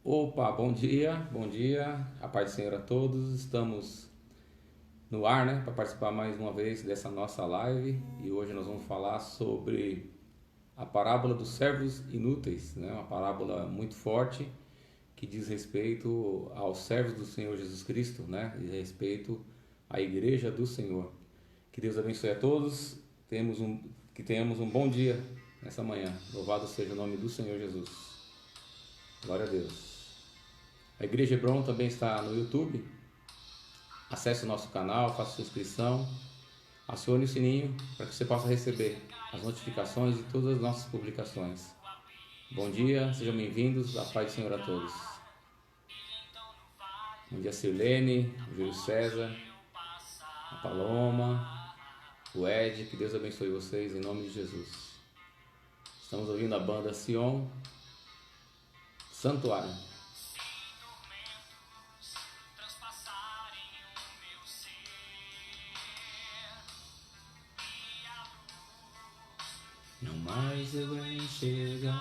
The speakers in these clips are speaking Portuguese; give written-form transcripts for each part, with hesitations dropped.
Opa, bom dia, a paz do Senhor a todos. Estamos no ar, né, para participar mais uma vez dessa nossa live e hoje nós vamos falar sobre a parábola dos servos inúteis, né, uma parábola muito forte que diz respeito aos servos do Senhor Jesus Cristo, né, diz respeito à igreja do Senhor. Que Deus abençoe a todos, que tenhamos um bom dia nessa manhã. Louvado seja o nome do Senhor Jesus. Glória a Deus. A Igreja Hebron também está no YouTube. Acesse o nosso canal, faça sua inscrição, acione o sininho para que você possa receber as notificações de todas as nossas publicações. Bom dia, sejam bem-vindos, a paz do Senhor a todos. Bom dia, Sirlene, o Júlio César, a Paloma, o Ed, que Deus abençoe vocês em nome de Jesus. Estamos ouvindo a banda Sion, Santuário. Não mais eu enxergar,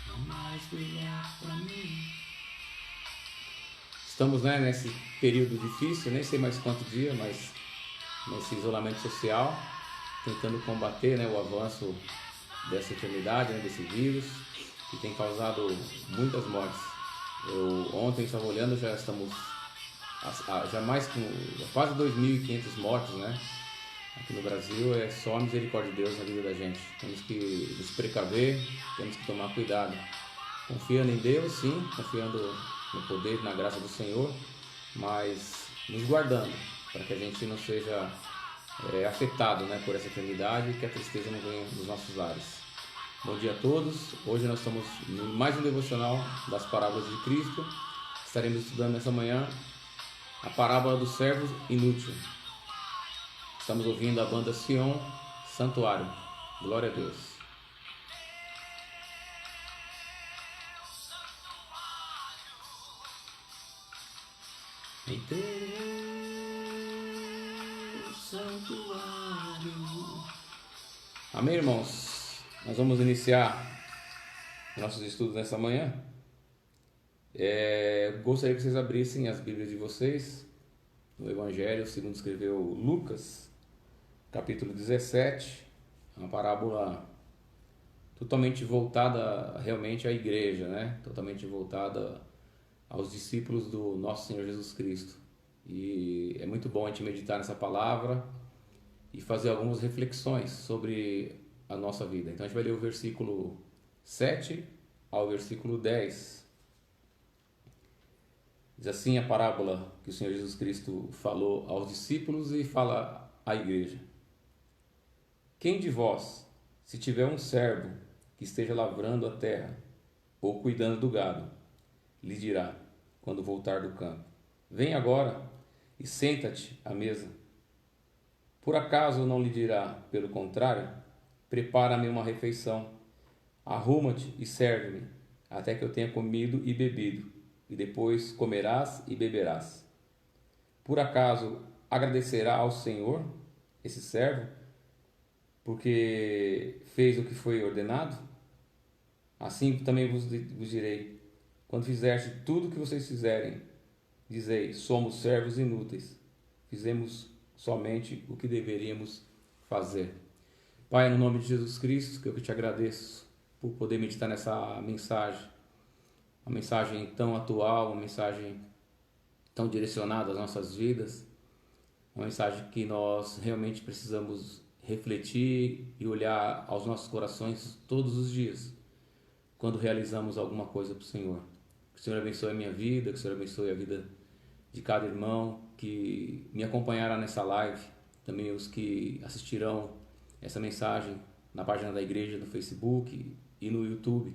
não mais brilhar pra mim. Estamos, né, nesse período difícil, nem sei mais quanto dia, mas nesse isolamento social, tentando combater, né, o avanço dessa enfermidade, né, desse vírus, que tem causado muitas mortes. Eu ontem estava olhando, já estamos quase 2.500 mortos, né? Aqui no Brasil. É só a misericórdia de Deus na vida da gente. Temos que nos precaver, temos que tomar cuidado, confiando em Deus, sim, confiando no poder e na graça do Senhor, mas nos guardando para que a gente não seja afetado, né, por essa enfermidade e que a tristeza não venha nos nossos lares. Bom dia a todos. Hoje nós estamos em mais um devocional das parábolas de Cristo. Estaremos estudando nessa manhã a parábola dos servos inúteis. Estamos ouvindo a banda Sion, Santuário. Glória a Deus. Em teu santuário. Amém, irmãos? Nós vamos iniciar nossos estudos nessa manhã. Gostaria que vocês abrissem as Bíblias de vocês no Evangelho segundo escreveu Lucas, capítulo 17, uma parábola totalmente voltada realmente à igreja, né? Totalmente voltada aos discípulos do nosso Senhor Jesus Cristo. E é muito bom a gente meditar nessa palavra e fazer algumas reflexões sobre a nossa vida. Então a gente vai ler o versículo 7 ao versículo 10. Diz assim a parábola que o Senhor Jesus Cristo falou aos discípulos e fala à igreja. Quem de vós, se tiver um servo que esteja lavrando a terra ou cuidando do gado, lhe dirá, quando voltar do campo, vem agora e senta-te à mesa? Por acaso não lhe dirá, pelo contrário, prepara-me uma refeição, arruma-te e serve-me, até que eu tenha comido e bebido, e depois comerás e beberás. Por acaso agradecerá ao Senhor esse servo, porque fez o que foi ordenado? Assim também vos direi, quando fizeste tudo o que vocês fizerem, dizei, somos servos inúteis, fizemos somente o que deveríamos fazer. Pai, no nome de Jesus Cristo, que eu te agradeço por poder meditar nessa mensagem, uma mensagem tão atual, uma mensagem tão direcionada às nossas vidas, uma mensagem que nós realmente precisamos refletir e olhar aos nossos corações todos os dias, quando realizamos alguma coisa para o Senhor. Que o Senhor abençoe a minha vida, que o Senhor abençoe a vida de cada irmão que me acompanhará nessa live, também os que assistirão essa mensagem na página da igreja, no Facebook e no YouTube.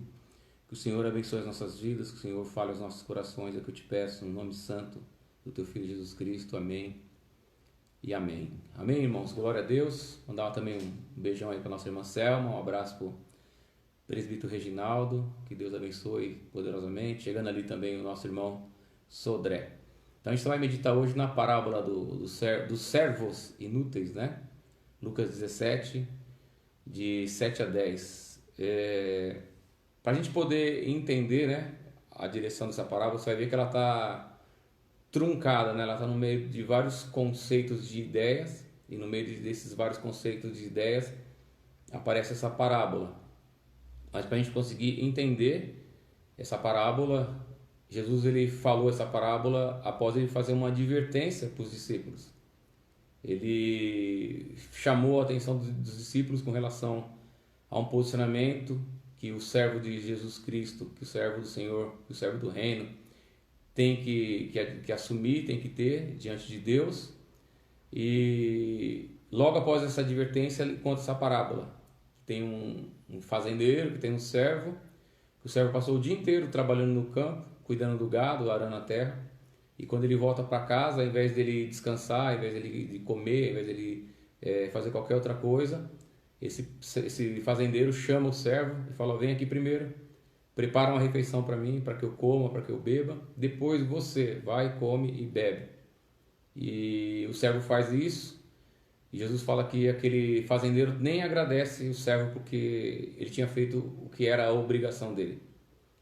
Que o Senhor abençoe as nossas vidas, que o Senhor fale aos nossos corações, é o que eu te peço, no nome santo do teu Filho Jesus Cristo. Amém e amém. Amém, irmãos? Glória a Deus. Mandar também um beijão aí para nossa irmã Selma, um abraço para o presbítero Reginaldo, que Deus abençoe poderosamente. Chegando ali também o nosso irmão Sodré. Então a gente vai meditar hoje na parábola dos servos inúteis, né? Lucas 17, de 7 a 10. para a gente poder entender, né, a direção dessa parábola, você vai ver que ela está truncada, né? Ela está no meio de vários conceitos de ideias, e no meio desses vários conceitos de ideias aparece essa parábola. Mas para a gente conseguir entender essa parábola, Jesus ele falou essa parábola após ele fazer uma advertência para os discípulos. Ele chamou a atenção dos discípulos com relação a um posicionamento que o servo de Jesus Cristo, que o servo do Senhor, que o servo do reino tem que assumir, tem que ter diante de Deus. E logo após essa advertência ele conta essa parábola. Tem um fazendeiro que tem um servo, que o servo passou o dia inteiro trabalhando no campo, cuidando do gado, arando a terra, e quando ele volta para casa, ao invés dele descansar, ao invés dele de comer, ao invés dele fazer qualquer outra coisa, esse fazendeiro chama o servo e fala: vem aqui primeiro, prepara uma refeição para mim, para que eu coma, para que eu beba, depois você vai, come e bebe. E o servo faz isso, e Jesus fala que aquele fazendeiro nem agradece o servo porque ele tinha feito o que era a obrigação dele.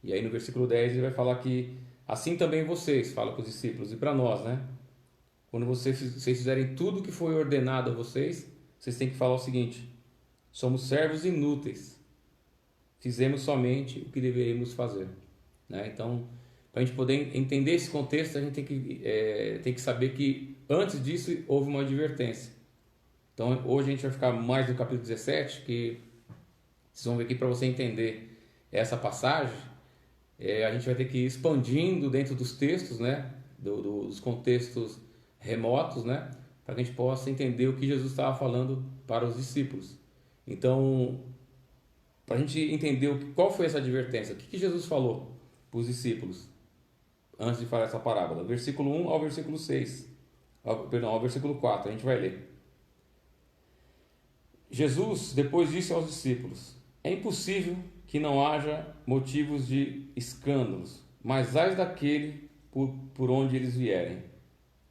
E aí no versículo 10 ele vai falar que assim também vocês, fala para os discípulos e para nós, né? Quando vocês fizerem tudo o que foi ordenado a vocês, vocês têm que falar o seguinte: somos servos inúteis, fizemos somente o que deveríamos fazer, né? Então, para a gente poder entender esse contexto, a gente tem que saber que antes disso houve uma advertência. Então, hoje a gente vai ficar mais no capítulo 17, que vocês vão ver aqui para você entender essa passagem. A gente vai ter que ir expandindo dentro dos textos, né? Dos contextos remotos, né? Para que a gente possa entender o que Jesus estava falando para os discípulos. Então, para a gente entender qual foi essa advertência, o que Jesus falou para os discípulos antes de falar essa parábola, versículo 1 ao versículo 6, ao versículo 4, a gente vai ler. Jesus depois disse aos discípulos: é impossível que não haja motivos de escândalos, mas ai daquele por onde eles vierem.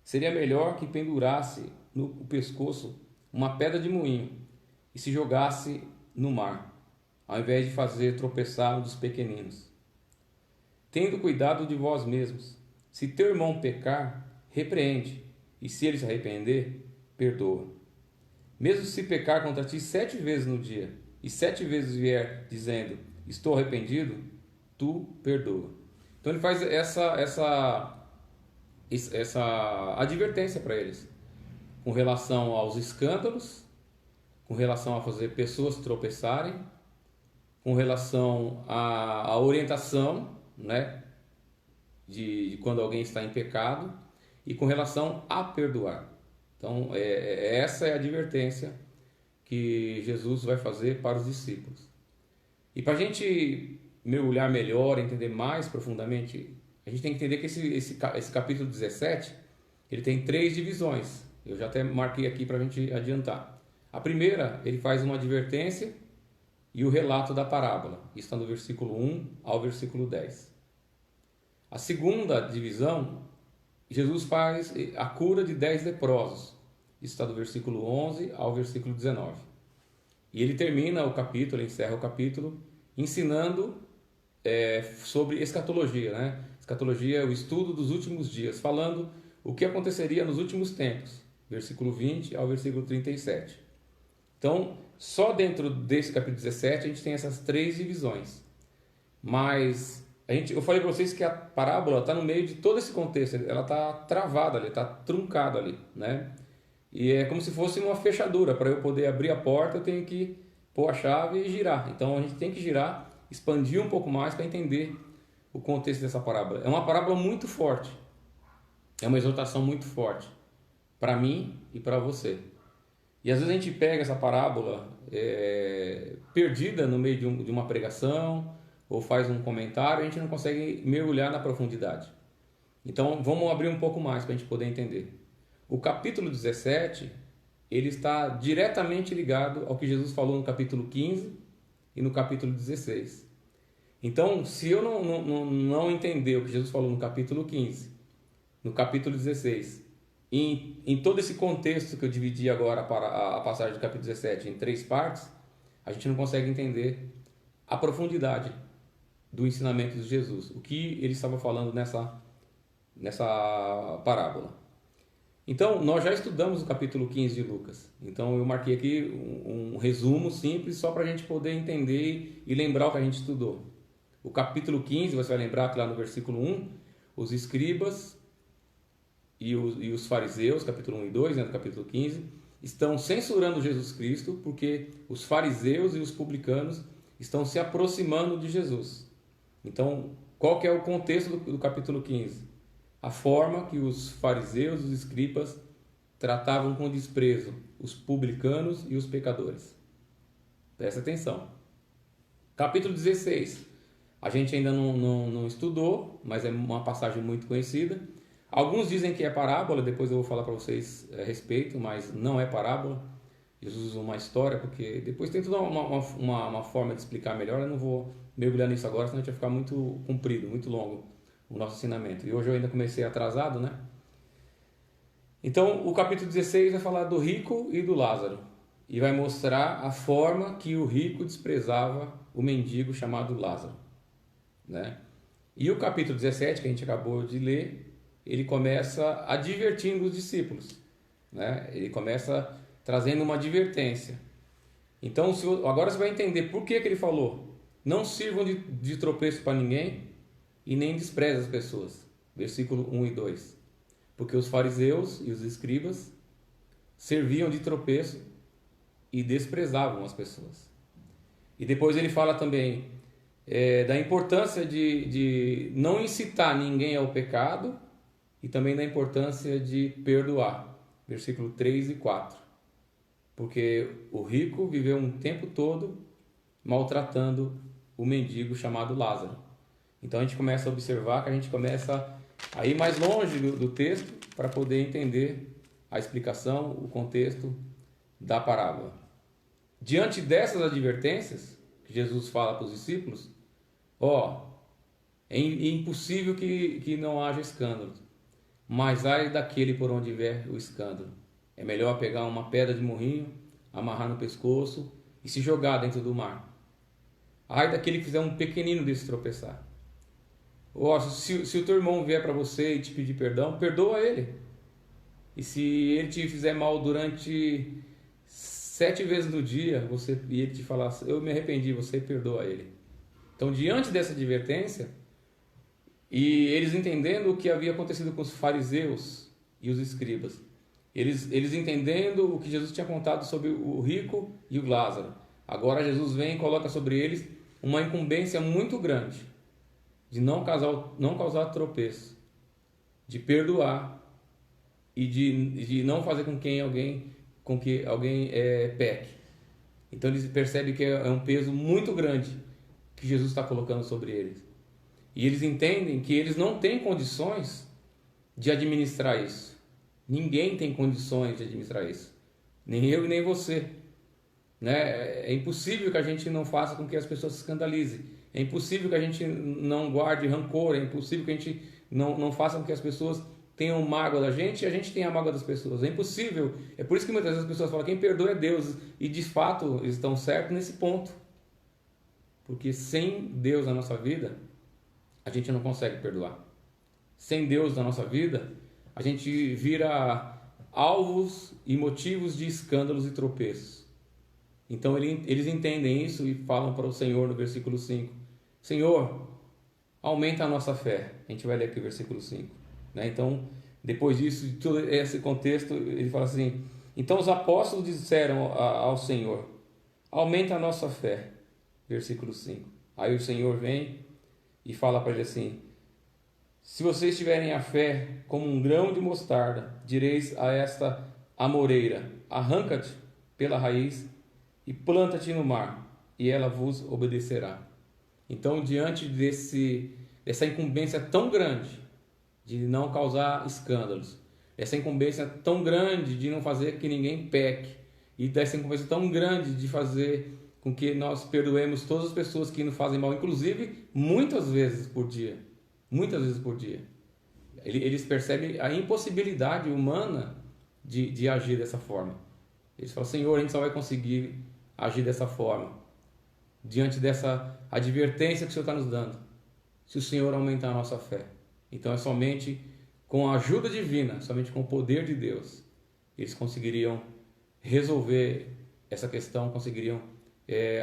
Seria melhor que pendurasse no pescoço uma pedra de moinho e se jogasse no mar, ao invés de fazer tropeçar um dos pequeninos. Tendo cuidado de vós mesmos. Se teu irmão pecar, repreende, e se ele se arrepender, perdoa. Mesmo se pecar contra ti 7 vezes no dia, e 7 vezes vier dizendo: estou arrependido, tu perdoa. Então ele faz essa advertência para eles, com relação aos escândalos, com relação a fazer pessoas tropeçarem, com relação à orientação, né, de quando alguém está em pecado, e com relação a perdoar. Então essa é a advertência que Jesus vai fazer para os discípulos. E para a gente mergulhar melhor, entender mais profundamente, a gente tem que entender que esse capítulo 17, ele tem 3 divisões. Eu já até marquei aqui para a gente adiantar. A primeira, ele faz uma advertência e o relato da parábola. Isso está no versículo 1 ao versículo 10. A segunda divisão, Jesus faz a cura de 10 leprosos. Isso está do versículo 11 ao versículo 19. E ele termina o capítulo, ele encerra o capítulo, ensinando sobre escatologia, né? Escatologia é o estudo dos últimos dias, falando o que aconteceria nos últimos tempos, versículo 20 ao versículo 37. Então, só dentro desse capítulo 17 a gente tem essas 3 divisões. Mas eu falei para vocês que a parábola está no meio de todo esse contexto, ela está travada ali, está truncada ali, né? E é como se fosse uma fechadura. Para eu poder abrir a porta, eu tenho que pôr a chave e girar. Então a gente tem que girar, expandir um pouco mais para entender o contexto dessa parábola. É uma parábola muito forte. É uma exortação muito forte para mim e para você. E às vezes a gente pega essa parábola perdida no meio de uma pregação ou faz um comentário e a gente não consegue mergulhar na profundidade. Então vamos abrir um pouco mais para a gente poder entender. O capítulo 17, ele está diretamente ligado ao que Jesus falou no capítulo 15 e no capítulo 16. Então, se eu não entender o que Jesus falou no capítulo 15, no capítulo 16, em todo esse contexto que eu dividi agora para a passagem do capítulo 17 em 3 partes, a gente não consegue entender a profundidade do ensinamento de Jesus, o que ele estava falando nessa parábola. Então, nós já estudamos o capítulo 15 de Lucas. Então, eu marquei aqui um resumo simples só para a gente poder entender e lembrar o que a gente estudou. O capítulo 15, você vai lembrar que lá no versículo 1, os escribas e os fariseus, capítulo 1 e 2, né, do capítulo 15, estão censurando Jesus Cristo porque os fariseus e os publicanos estão se aproximando de Jesus. Então, qual que é o contexto do capítulo 15? A forma que os fariseus e os escribas tratavam com desprezo os publicanos e os pecadores. Presta atenção. Capítulo 16. A gente ainda não estudou, mas é uma passagem muito conhecida. Alguns dizem que é parábola, depois eu vou falar para vocês a respeito, mas não é parábola. Jesus usa uma história, porque depois tem toda uma forma de explicar melhor. Eu não vou mergulhar nisso agora, senão a gente vai ficar muito comprido, muito longo o nosso ensinamento. E hoje eu ainda comecei atrasado, né? Então, o capítulo 16 vai falar do rico e do Lázaro. E vai mostrar a forma que o rico desprezava o mendigo chamado Lázaro, né? E o capítulo 17, que a gente acabou de ler, ele começa advertindo os discípulos, né? Ele começa trazendo uma advertência. Então, agora você vai entender por que ele falou: não sirvam de tropeço para ninguém e nem despreze as pessoas. Versículo 1 e 2. Porque os fariseus e os escribas serviam de tropeço e desprezavam as pessoas. E depois ele fala também da importância de não incitar ninguém ao pecado e também da importância de perdoar. Versículo 3 e 4. Porque o rico viveu um tempo todo maltratando o mendigo chamado Lázaro. Então a gente começa a observar que a gente começa a ir mais longe do texto para poder entender a explicação, o contexto da parábola. Diante dessas advertências que Jesus fala para os discípulos, é impossível que não haja escândalo, mas ai daquele por onde vier o escândalo. É melhor pegar uma pedra de morrinho, amarrar no pescoço e se jogar dentro do mar. Ai daquele que fizer um pequenino desse tropeçar. Se o teu irmão vier para você e te pedir perdão, perdoa ele. E se ele te fizer mal durante 7 vezes no dia, e ele te falar, eu me arrependi, você perdoa ele. Então, diante dessa advertência, e eles entendendo o que havia acontecido com os fariseus e os escribas, eles entendendo o que Jesus tinha contado sobre o rico e o Lázaro, agora Jesus vem e coloca sobre eles uma incumbência muito grande de não causar tropeço, de perdoar e de não fazer com que alguém peque. Então eles percebem que é um peso muito grande que Jesus está colocando sobre eles. E eles entendem que eles não têm condições de administrar isso. Ninguém tem condições de administrar isso. Nem eu e nem você. Né? É impossível que a gente não faça com que as pessoas se escandalizem. É impossível que a gente não guarde rancor. É impossível que a gente não faça com que as pessoas tenham mágoa da gente e a gente tenha a mágoa das pessoas. É impossível. É por isso que muitas vezes as pessoas falam: quem perdoa é Deus. E de fato eles estão certos nesse ponto. Porque sem Deus na nossa vida, a gente não consegue perdoar. Sem Deus na nossa vida, a gente vira alvos e motivos de escândalos e tropeços. Então eles entendem isso e falam para o Senhor no versículo 5: Senhor, aumenta a nossa fé. A gente vai ler aqui o versículo 5. Né? Então, depois disso, de todo esse contexto, ele fala assim: então os apóstolos disseram ao Senhor: aumenta a nossa fé. Versículo 5. Aí o Senhor vem e fala para ele assim: se vocês tiverem a fé como um grão de mostarda, direis a esta amoreira: arranca-te pela raiz e planta-te no mar, e ela vos obedecerá. Então, diante dessa incumbência tão grande de não causar escândalos, essa incumbência tão grande de não fazer que ninguém peque, e dessa incumbência tão grande de fazer com que nós perdoemos todas as pessoas que nos fazem mal, inclusive muitas vezes por dia. Eles percebem a impossibilidade humana de agir dessa forma. Eles falam: Senhor, a gente só vai conseguir agir dessa forma diante dessa advertência que o Senhor está nos dando, se o Senhor aumentar a nossa fé. Então é somente com a ajuda divina, somente com o poder de Deus, eles conseguiriam resolver essa questão, conseguiriam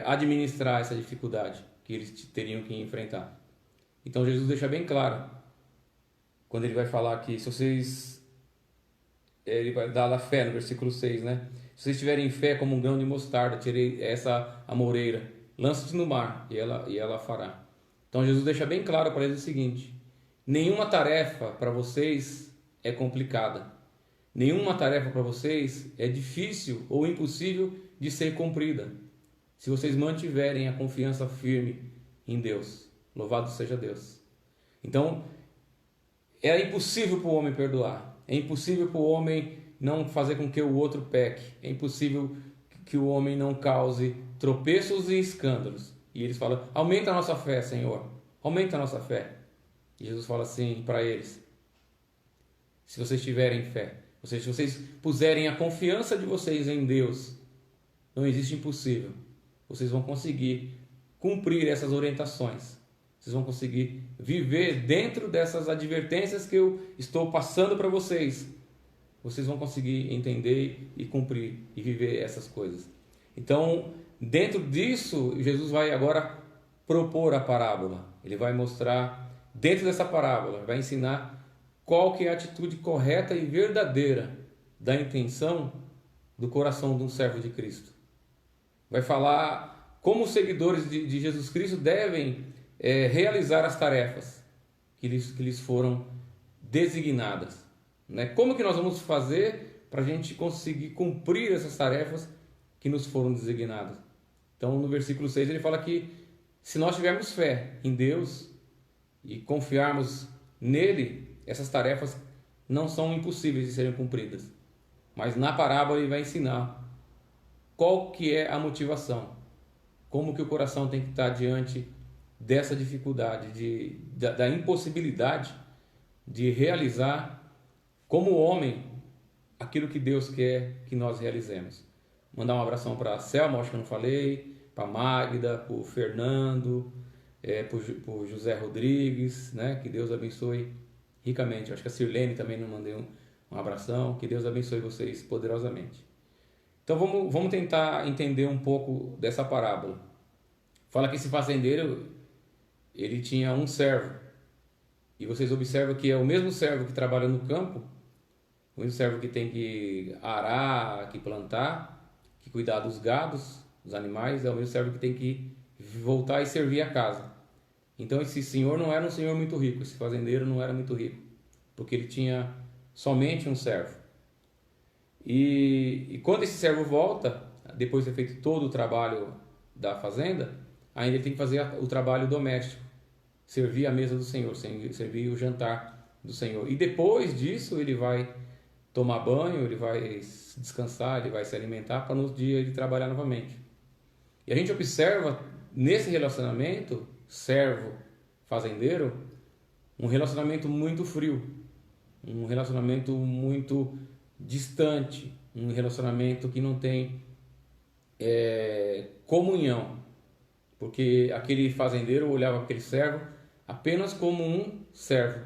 administrar essa dificuldade que eles teriam que enfrentar. Então Jesus deixa bem claro, quando ele vai falar aqui, se vocês... Ele vai dar a fé no versículo 6, né? Se vocês tiverem fé como um grão de mostarda, tirei essa amoreira, lança-te no mar e ela fará. Então Jesus deixa bem claro para eles o seguinte: nenhuma tarefa para vocês é complicada. Nenhuma tarefa para vocês é difícil ou impossível de ser cumprida, se vocês mantiverem a confiança firme em Deus. Louvado seja Deus. Então, é impossível para o homem perdoar. É impossível para o homem não fazer com que o outro peque. É impossível que o homem não cause tropeços e escândalos. E eles falam: aumenta a nossa fé, Senhor. Aumenta a nossa fé. E Jesus fala assim para eles: se vocês tiverem fé, ou seja, se vocês puserem a confiança de vocês em Deus, não existe impossível. Vocês vão conseguir cumprir essas orientações. Vocês vão conseguir viver dentro dessas advertências que eu estou passando para vocês. Vocês vão conseguir entender e cumprir e viver essas coisas. Então, dentro disso, Jesus vai agora propor a parábola. Ele vai mostrar, dentro dessa parábola, vai ensinar qual que é a atitude correta e verdadeira da intenção do coração de um servo de Cristo. Vai falar como os seguidores de Jesus Cristo devem realizar as tarefas que lhes foram designadas. Né? Como que nós vamos fazer para a gente conseguir cumprir essas tarefas que nos foram designadas? Então, no versículo 6, ele fala que se nós tivermos fé em Deus e confiarmos nele, essas tarefas não são impossíveis de serem cumpridas. Mas na parábola ele vai ensinar qual que é a motivação, como que o coração tem que estar diante dessa dificuldade, da impossibilidade de realizar como homem aquilo que Deus quer que nós realizemos. Mandar um abração para a Selma, acho que eu não falei, para a Magda, para o Fernando, para o José Rodrigues, né? Que Deus abençoe ricamente. Acho que a Sirlene também não mandei um abração. Que Deus abençoe vocês poderosamente. Então vamos tentar entender um pouco dessa parábola. Fala que esse fazendeiro, ele tinha um servo. E vocês observam que é o mesmo servo que trabalha no campo, o mesmo servo que tem que arar, que plantar, que cuidar dos gados, dos animais, é o mesmo servo que tem que voltar e servir a casa. Então esse senhor não era um senhor muito rico, esse fazendeiro não era muito rico, porque ele tinha somente um servo. E quando esse servo volta, depois de ter feito todo o trabalho da fazenda, ainda ele tem que fazer o trabalho doméstico, servir a mesa do Senhor, servir o jantar do Senhor. E depois disso ele vai tomar banho, ele vai descansar, ele vai se alimentar para no dia ele trabalhar novamente. E a gente observa nesse relacionamento servo-fazendeiro um relacionamento muito frio, um relacionamento muito distante, um relacionamento que não tem comunhão, porque aquele fazendeiro olhava para aquele servo apenas como um servo.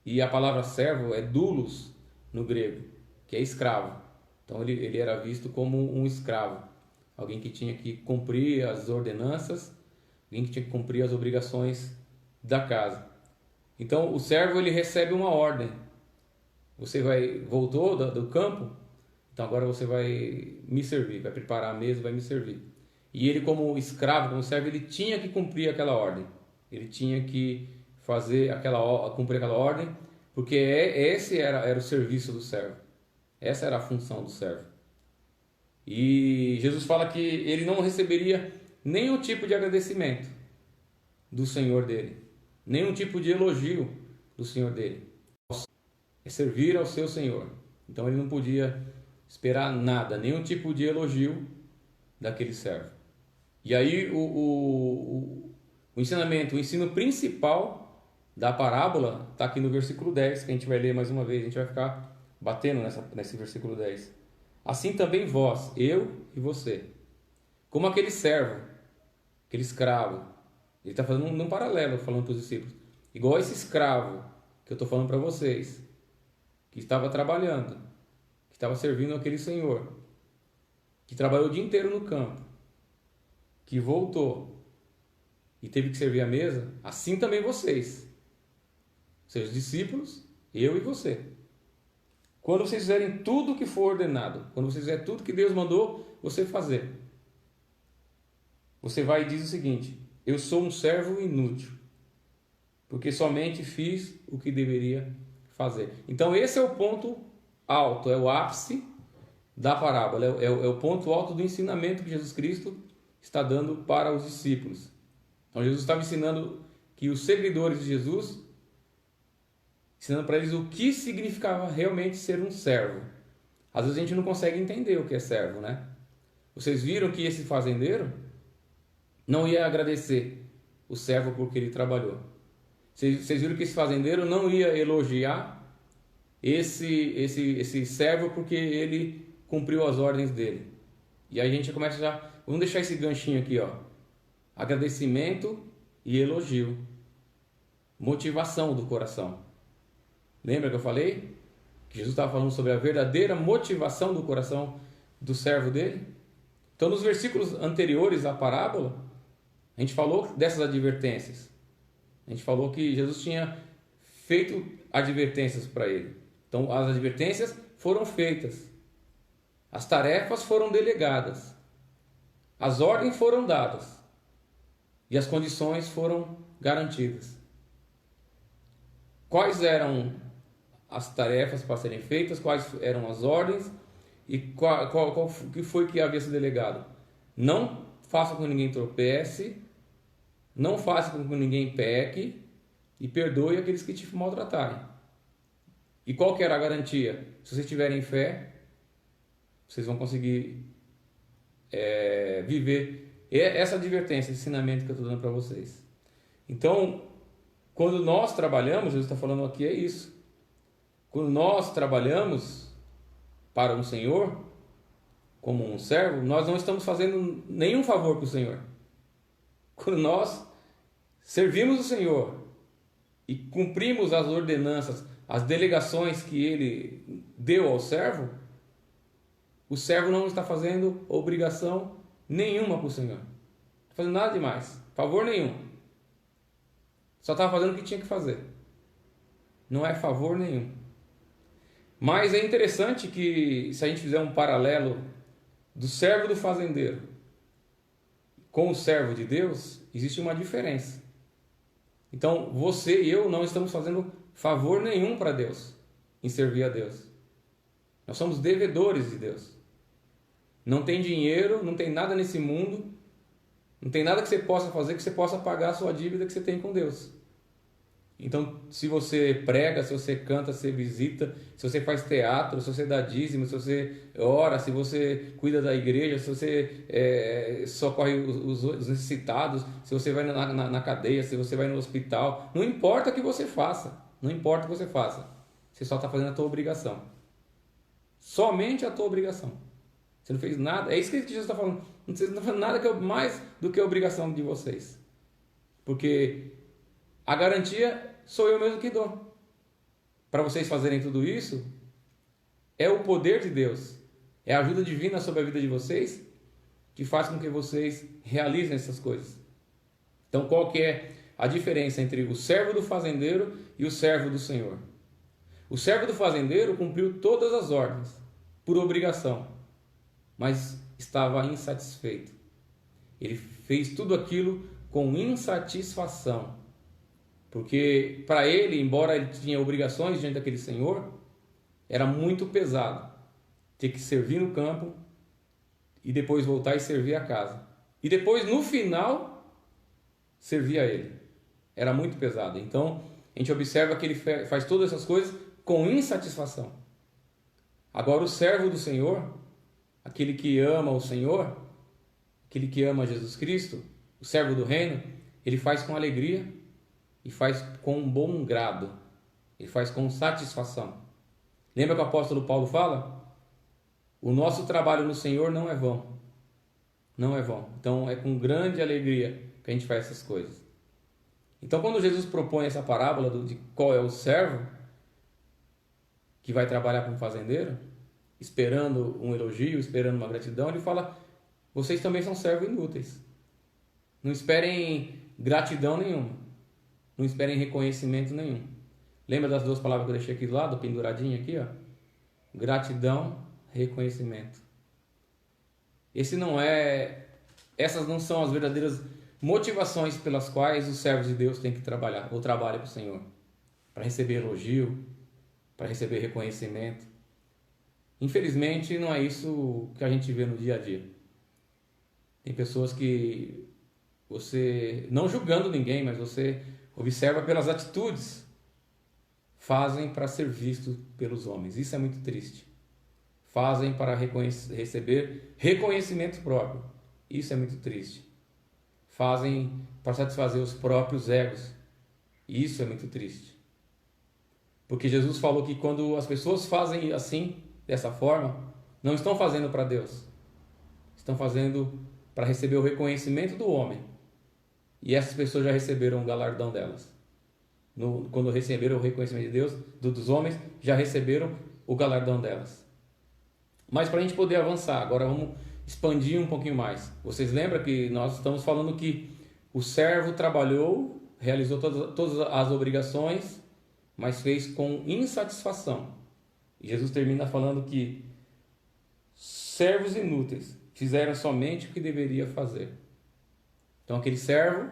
E a palavra servo é doulos no grego, que é escravo. Então ele era visto como um escravo, alguém que tinha que cumprir as ordenanças, alguém que tinha que cumprir as obrigações da casa. Então o servo ele recebe uma ordem: você voltou do campo, então agora você vai me servir, vai preparar a mesa, vai me servir. E ele, como escravo, como servo, ele tinha que cumprir aquela ordem. Ele tinha que cumprir aquela ordem, porque esse era o serviço do servo. Essa era a função do servo. E Jesus fala que ele não receberia nenhum tipo de agradecimento do Senhor dele, nenhum tipo de elogio do Senhor dele. É servir ao seu Senhor. Então ele não podia esperar nada, nenhum tipo de elogio daquele servo. E aí o ensinamento, o ensino principal da parábola está aqui no versículo 10, que a gente vai ler mais uma vez, a gente vai ficar batendo nesse versículo 10. Assim também vós, eu e você, como aquele servo, aquele escravo. Ele está fazendo um paralelo, falando para os discípulos. Igual esse escravo que eu estou falando para vocês, que estava trabalhando, que estava servindo aquele senhor, que trabalhou o dia inteiro no campo, que voltou e teve que servir a mesa, assim também vocês, seus discípulos, eu e você. Quando vocês fizerem tudo o que for ordenado, quando vocês fizerem tudo que Deus mandou você fazer, você vai e diz o seguinte: eu sou um servo inútil, porque somente fiz o que deveria fazer. Então esse é o ponto alto, é o ápice da parábola, é o ponto alto do ensinamento que Jesus Cristo está dando para os discípulos. Então Jesus estava ensinando que os seguidores de Jesus, ensinando para eles o que significava realmente ser um servo. Às vezes a gente não consegue entender o que é servo, né? Vocês viram que esse fazendeiro não ia agradecer o servo porque ele trabalhou. Vocês viram que esse fazendeiro não ia elogiar esse servo porque ele cumpriu as ordens dele. E aí a gente começa já... Vamos deixar esse ganchinho aqui, ó. Agradecimento e elogio. Motivação do coração. Lembra que eu falei? Que Jesus estava falando sobre a verdadeira motivação do coração do servo dele? Então, nos versículos anteriores à parábola, a gente falou dessas advertências. A gente falou que Jesus tinha feito advertências para ele. Então, as advertências foram feitas. As tarefas foram delegadas. As ordens foram dadas. E as condições foram garantidas. Quais eram as tarefas para serem feitas? Quais eram as ordens? E qual que foi que havia sido delegado? Não faça com que ninguém tropece, não faça com que ninguém peque e perdoe aqueles que te maltratarem. E qual que era a garantia? Se vocês tiverem fé, vocês vão conseguir viver essa advertência, esse ensinamento que eu estou dando para vocês. Então, quando nós trabalhamos, Jesus está falando aqui, é isso. Quando nós trabalhamos para um Senhor, como um servo, nós não estamos fazendo nenhum favor para o Senhor. Quando nós servimos o Senhor e cumprimos as ordenanças, as delegações que Ele deu ao servo, o servo não está fazendo obrigação nenhuma para o Senhor. Não está fazendo nada demais, favor nenhum. Só estava fazendo o que tinha que fazer. Não é favor nenhum. Mas é interessante que, se a gente fizer um paralelo do servo do fazendeiro com o servo de Deus, existe uma diferença. Então, você e eu não estamos fazendo favor nenhum para Deus em servir a Deus. Nós somos devedores de Deus. Não tem dinheiro, não tem nada nesse mundo, não tem nada que você possa fazer que você possa pagar a sua dívida que você tem com Deus. Então, se você prega, se você canta, se você visita, se você faz teatro, se você dá dízimo, se você ora, se você cuida da igreja, se você socorre os necessitados, se você vai na cadeia, se você vai no hospital, não importa o que você faça, não importa o que você faça, você só está fazendo a tua obrigação. Somente a tua obrigação. Você não fez nada, é isso que Jesus está falando, você não está fazendo nada mais do que a obrigação de vocês. Porque a garantia sou eu mesmo que dou. Para vocês fazerem tudo isso, é o poder de Deus, é a ajuda divina sobre a vida de vocês que faz com que vocês realizem essas coisas. Então, qual que é a diferença entre o servo do fazendeiro e o servo do Senhor? O servo do fazendeiro cumpriu todas as ordens, por obrigação, mas estava insatisfeito. Ele fez tudo aquilo com insatisfação. Porque para ele, embora ele tinha obrigações diante daquele senhor, era muito pesado ter que servir no campo e depois voltar e servir a casa. E depois, no final, servir a ele. Era muito pesado. Então, a gente observa que ele faz todas essas coisas com insatisfação. Agora, o servo do Senhor, aquele que ama o Senhor, aquele que ama Jesus Cristo, o servo do reino, ele faz com alegria e faz com um bom grado, ele faz com satisfação. Lembra que o apóstolo Paulo fala? O nosso trabalho no Senhor não é vão. Não é vão. Então é com grande alegria que a gente faz essas coisas. Então quando Jesus propõe essa parábola de qual é o servo que vai trabalhar como fazendeiro, esperando um elogio, esperando uma gratidão, ele fala: vocês também são servos inúteis. Não esperem gratidão nenhuma. Não esperem reconhecimento nenhum. Lembra das duas palavras que eu deixei aqui do lado, penduradinha aqui, ó? Gratidão, reconhecimento. Essas não são as verdadeiras motivações pelas quais os servos de Deus têm que trabalhar, ou trabalham para o Senhor. Para receber elogio, para receber reconhecimento. Infelizmente, não é isso que a gente vê no dia a dia. Tem pessoas que você, não julgando ninguém, mas você observa pelas atitudes, fazem para ser visto pelos homens. Isso é muito triste. Fazem para receber reconhecimento próprio. Isso é muito triste. Fazem para satisfazer os próprios egos. Isso é muito triste. Porque Jesus falou que quando as pessoas fazem assim, dessa forma, não estão fazendo para Deus. Estão fazendo para receber o reconhecimento do homem. E essas pessoas já receberam o galardão delas. Quando receberam o reconhecimento de Deus, dos homens, já receberam o galardão delas. Mas para a gente poder avançar, agora vamos expandir um pouquinho mais. Vocês lembram que nós estamos falando que o servo trabalhou, realizou todas as obrigações, mas fez com insatisfação. E Jesus termina falando que servos inúteis fizeram somente o que deveria fazer. Então aquele servo,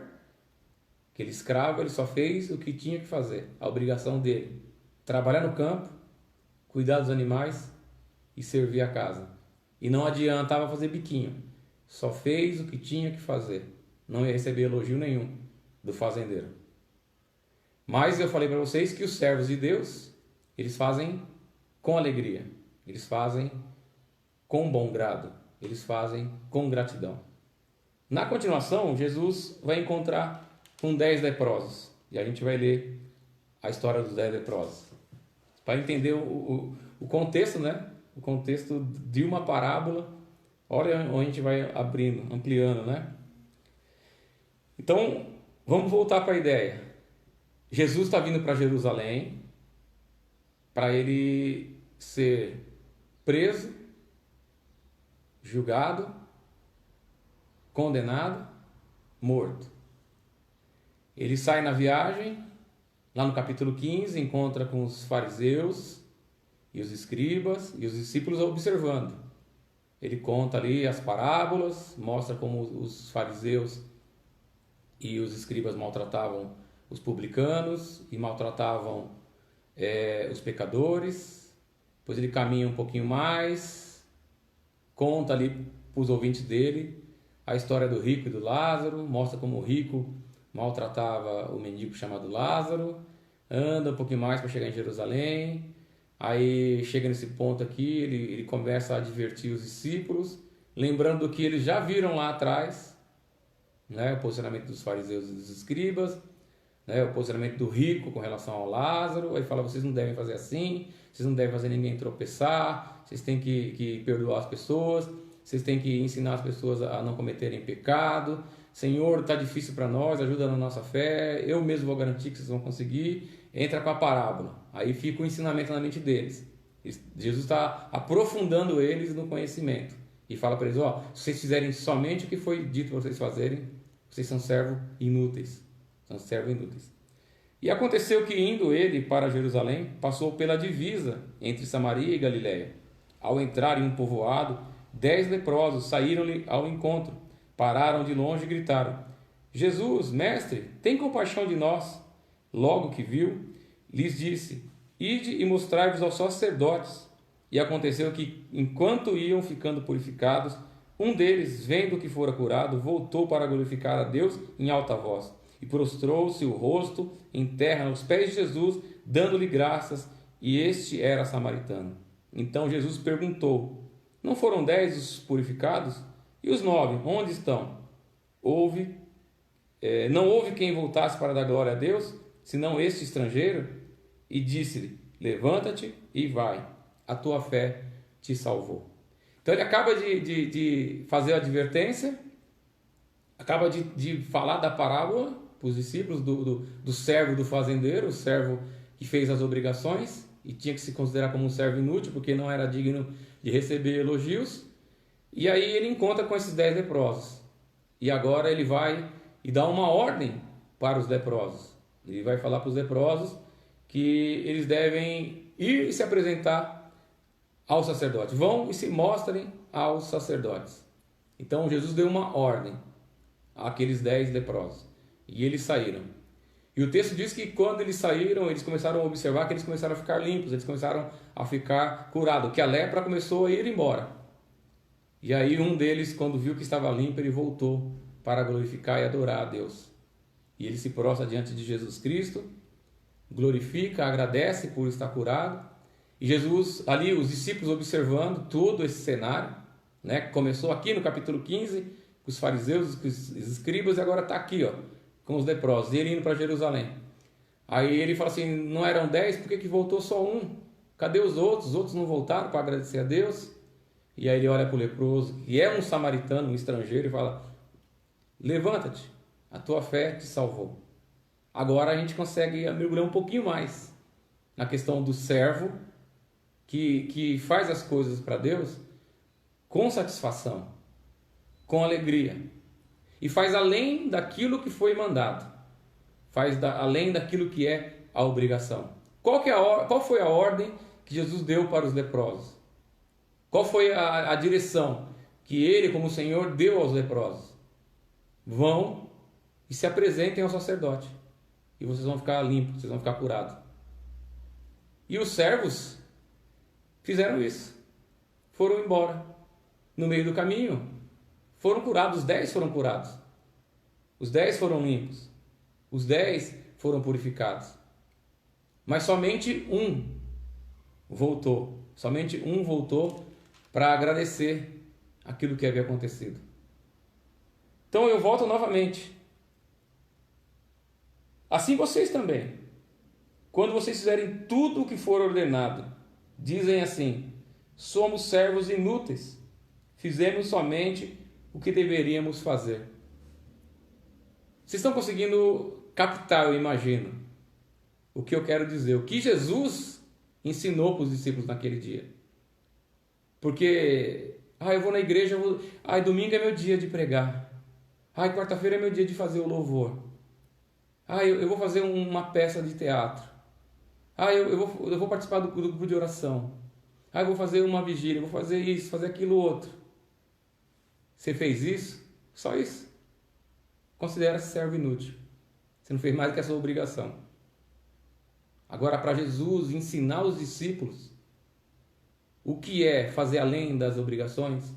aquele escravo, ele só fez o que tinha que fazer, a obrigação dele: trabalhar no campo, cuidar dos animais e servir a casa. E não adiantava fazer biquinho, só fez o que tinha que fazer, não ia receber elogio nenhum do fazendeiro. Mas eu falei para vocês que os servos de Deus, eles fazem com alegria, eles fazem com bom grado, eles fazem com gratidão. Na continuação, Jesus vai encontrar com 10 leprosos, e a gente vai ler a história dos 10 leprosos, para entender o contexto, né? O contexto de uma parábola. Olha onde a gente vai ampliando, né? Então, vamos voltar para a ideia. Jesus está vindo para Jerusalém para ele ser preso, julgado, condenado, morto. Ele sai na viagem, lá no capítulo 15, encontra com os fariseus e os escribas e os discípulos observando. Ele conta ali as parábolas, mostra como os fariseus e os escribas maltratavam os publicanos e maltratavam os pecadores. Depois ele caminha um pouquinho mais, conta ali para os ouvintes dele a história do rico e do Lázaro, mostra como o rico maltratava o mendigo chamado Lázaro, anda um pouquinho mais para chegar em Jerusalém. Aí chega nesse ponto aqui, ele começa a advertir os discípulos, lembrando que eles já viram lá atrás, né, o posicionamento dos fariseus e dos escribas, né, o posicionamento do rico com relação ao Lázaro. Aí fala: vocês não devem fazer assim, vocês não devem fazer ninguém tropeçar, vocês têm que perdoar as pessoas, vocês têm que ensinar as pessoas a não cometerem pecado. Senhor, está difícil para nós, ajuda na nossa fé, eu mesmo vou garantir que vocês vão conseguir. Entra com a parábola, aí fica o ensinamento na mente deles. Jesus está aprofundando eles no conhecimento e fala para eles: ó, se vocês fizerem somente o que foi dito para vocês fazerem, vocês são servos inúteis. São servos inúteis. E aconteceu que, indo ele para Jerusalém, passou pela divisa entre Samaria e Galiléia. Ao entrar em um povoado, 10 leprosos saíram-lhe ao encontro, pararam de longe e gritaram: Jesus, mestre, tem compaixão de nós. Logo que viu, lhes disse: ide e mostrai-vos aos sacerdotes. E aconteceu que, enquanto iam ficando purificados, um deles, vendo que fora curado, voltou para glorificar a Deus em alta voz, e prostrou-se o rosto em terra aos pés de Jesus, dando-lhe graças, e este era samaritano. Então Jesus perguntou: não foram 10 os purificados? E os 9, onde estão? Não houve quem voltasse para dar glória a Deus, senão este estrangeiro? E disse-lhe: levanta-te e vai, a tua fé te salvou. Então ele acaba de fazer a advertência, acaba de falar da parábola para os discípulos do servo do fazendeiro, o servo que fez as obrigações e tinha que se considerar como um servo inútil porque não era digno de receber elogios. E aí ele encontra com esses 10 leprosos. E agora ele vai e dá uma ordem para os leprosos. Ele vai falar para os leprosos que eles devem ir e se apresentar ao sacerdote. Vão e se mostrem aos sacerdotes. Então Jesus deu uma ordem àqueles 10 leprosos. E eles saíram. E o texto diz que quando eles saíram, eles começaram a observar que eles começaram a ficar limpos, eles começaram a ficar curados, que a lepra começou a ir embora. E aí um deles, quando viu que estava limpo, ele voltou para glorificar e adorar a Deus. E ele se prostra diante de Jesus Cristo, glorifica, agradece por estar curado. E Jesus, ali, os discípulos observando todo esse cenário, né, que começou aqui no capítulo 15, com os fariseus, com os escribas, e agora está aqui, ó, com os leprosos, e ele indo para Jerusalém. Aí ele fala assim, não eram 10, por que voltou só um? Cadê os outros? Os outros não voltaram para agradecer a Deus? E aí ele olha para o leproso, que é um samaritano, um estrangeiro, e fala, levanta-te, a tua fé te salvou. Agora a gente consegue mergulhar um pouquinho mais na questão do servo, que faz as coisas para Deus com satisfação, com alegria, e faz além daquilo que foi mandado, além daquilo que é a obrigação. Qual foi a ordem que Jesus deu para os leprosos? Qual foi a direção que ele, como Senhor, deu aos leprosos? Vão e se apresentem ao sacerdote, e vocês vão ficar limpos, vocês vão ficar curados. E os servos fizeram isso, foram embora. No meio do caminho, foram curados, os 10 foram curados, os 10 foram limpos, os 10 foram purificados. Mas somente um voltou para agradecer aquilo que havia acontecido. Então eu volto novamente. Assim vocês também, quando vocês fizerem tudo o que for ordenado, dizem assim, somos servos inúteis, fizemos somente o que deveríamos fazer. Vocês estão conseguindo captar, eu imagino, o que eu quero dizer, o que Jesus ensinou para os discípulos naquele dia. Porque, eu vou na igreja, domingo é meu dia de pregar, quarta-feira é meu dia de fazer o louvor, eu vou fazer uma peça de teatro, eu vou participar do grupo de oração, eu vou fazer uma vigília, vou fazer isso, fazer aquilo outro. Você fez isso? Só isso. Considera-se servo inútil. Você não fez mais do que a sua obrigação. Agora, para Jesus ensinar os discípulos o que é fazer além das obrigações,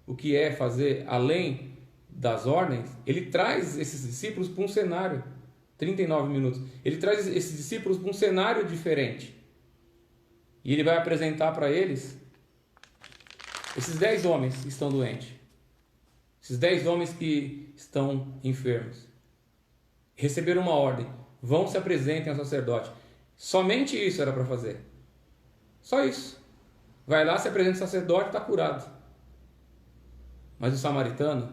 o que é fazer além das ordens, ele traz esses discípulos para um cenário, 39 minutos, ele traz esses discípulos para um cenário diferente. E ele vai apresentar para eles esses 10 homens que estão doentes, esses 10 homens que estão enfermos. Receberam uma ordem, vão se apresentem ao sacerdote. Somente isso era para fazer. Só isso. Vai lá, se apresenta ao sacerdote, está curado. Mas o samaritano,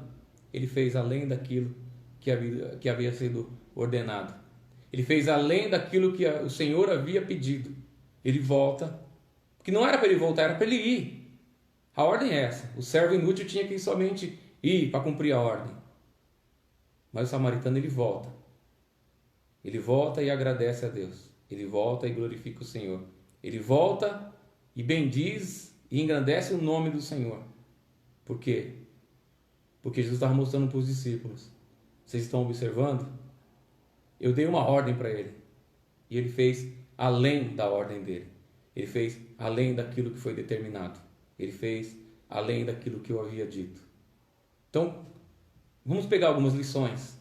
ele fez além daquilo que havia sido ordenado. Ele fez além daquilo que o Senhor havia pedido. Ele volta, porque não era para ele voltar, era para ele ir. A ordem é essa. O servo inútil tinha que somente ir para cumprir a ordem. Mas o samaritano, ele volta. Ele volta e agradece a Deus. Ele volta e glorifica o Senhor. Ele volta e bendiz e engrandece o nome do Senhor. Por quê? Porque Jesus estava mostrando para os discípulos. Vocês estão observando? Eu dei uma ordem para ele. E ele fez além da ordem dele. Ele fez além daquilo que foi determinado. Ele fez além daquilo que eu havia dito. Então, vamos pegar algumas lições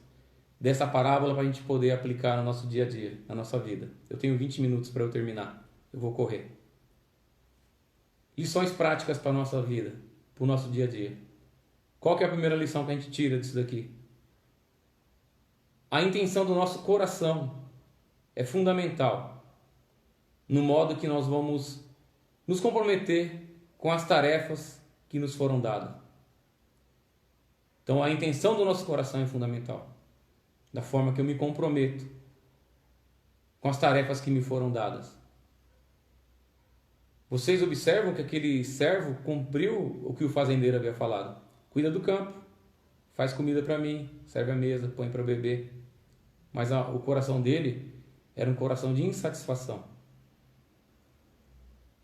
dessa parábola para a gente poder aplicar no nosso dia a dia, na nossa vida. Eu tenho 20 minutos para eu terminar. Eu vou correr. Lições práticas para a nossa vida, para o nosso dia a dia. Qual que é a primeira lição que a gente tira disso daqui? A intenção do nosso coração é fundamental no modo que nós vamos nos comprometer com as tarefas que nos foram dados. Então a intenção do nosso coração é fundamental. Da forma que eu me comprometo com as tarefas que me foram dadas. Vocês observam que aquele servo cumpriu o que o fazendeiro havia falado. Cuida do campo, faz comida para mim, serve a mesa, põe para beber. Mas o coração dele era um coração de insatisfação.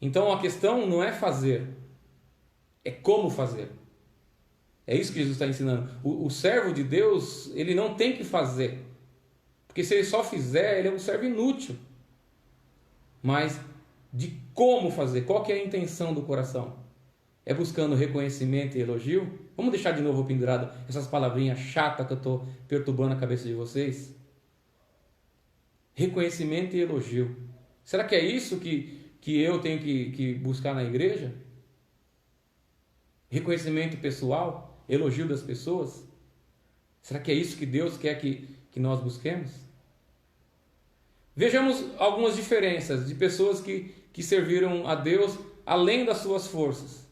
Então a questão não é fazer, é como fazer. É isso que Jesus está ensinando. O servo de Deus, ele não tem que fazer. Porque se ele só fizer, ele é um servo inútil. Mas de como fazer, qual que é a intenção do coração? É buscando reconhecimento e elogio? Vamos deixar de novo pendurado essas palavrinhas chatas que eu estou perturbando a cabeça de vocês? Reconhecimento e elogio. Será que é isso que eu tenho que buscar na igreja? Reconhecimento pessoal? Elogio das pessoas? Será que é isso que Deus quer que nós busquemos? Vejamos algumas diferenças de pessoas que serviram a Deus além das suas forças,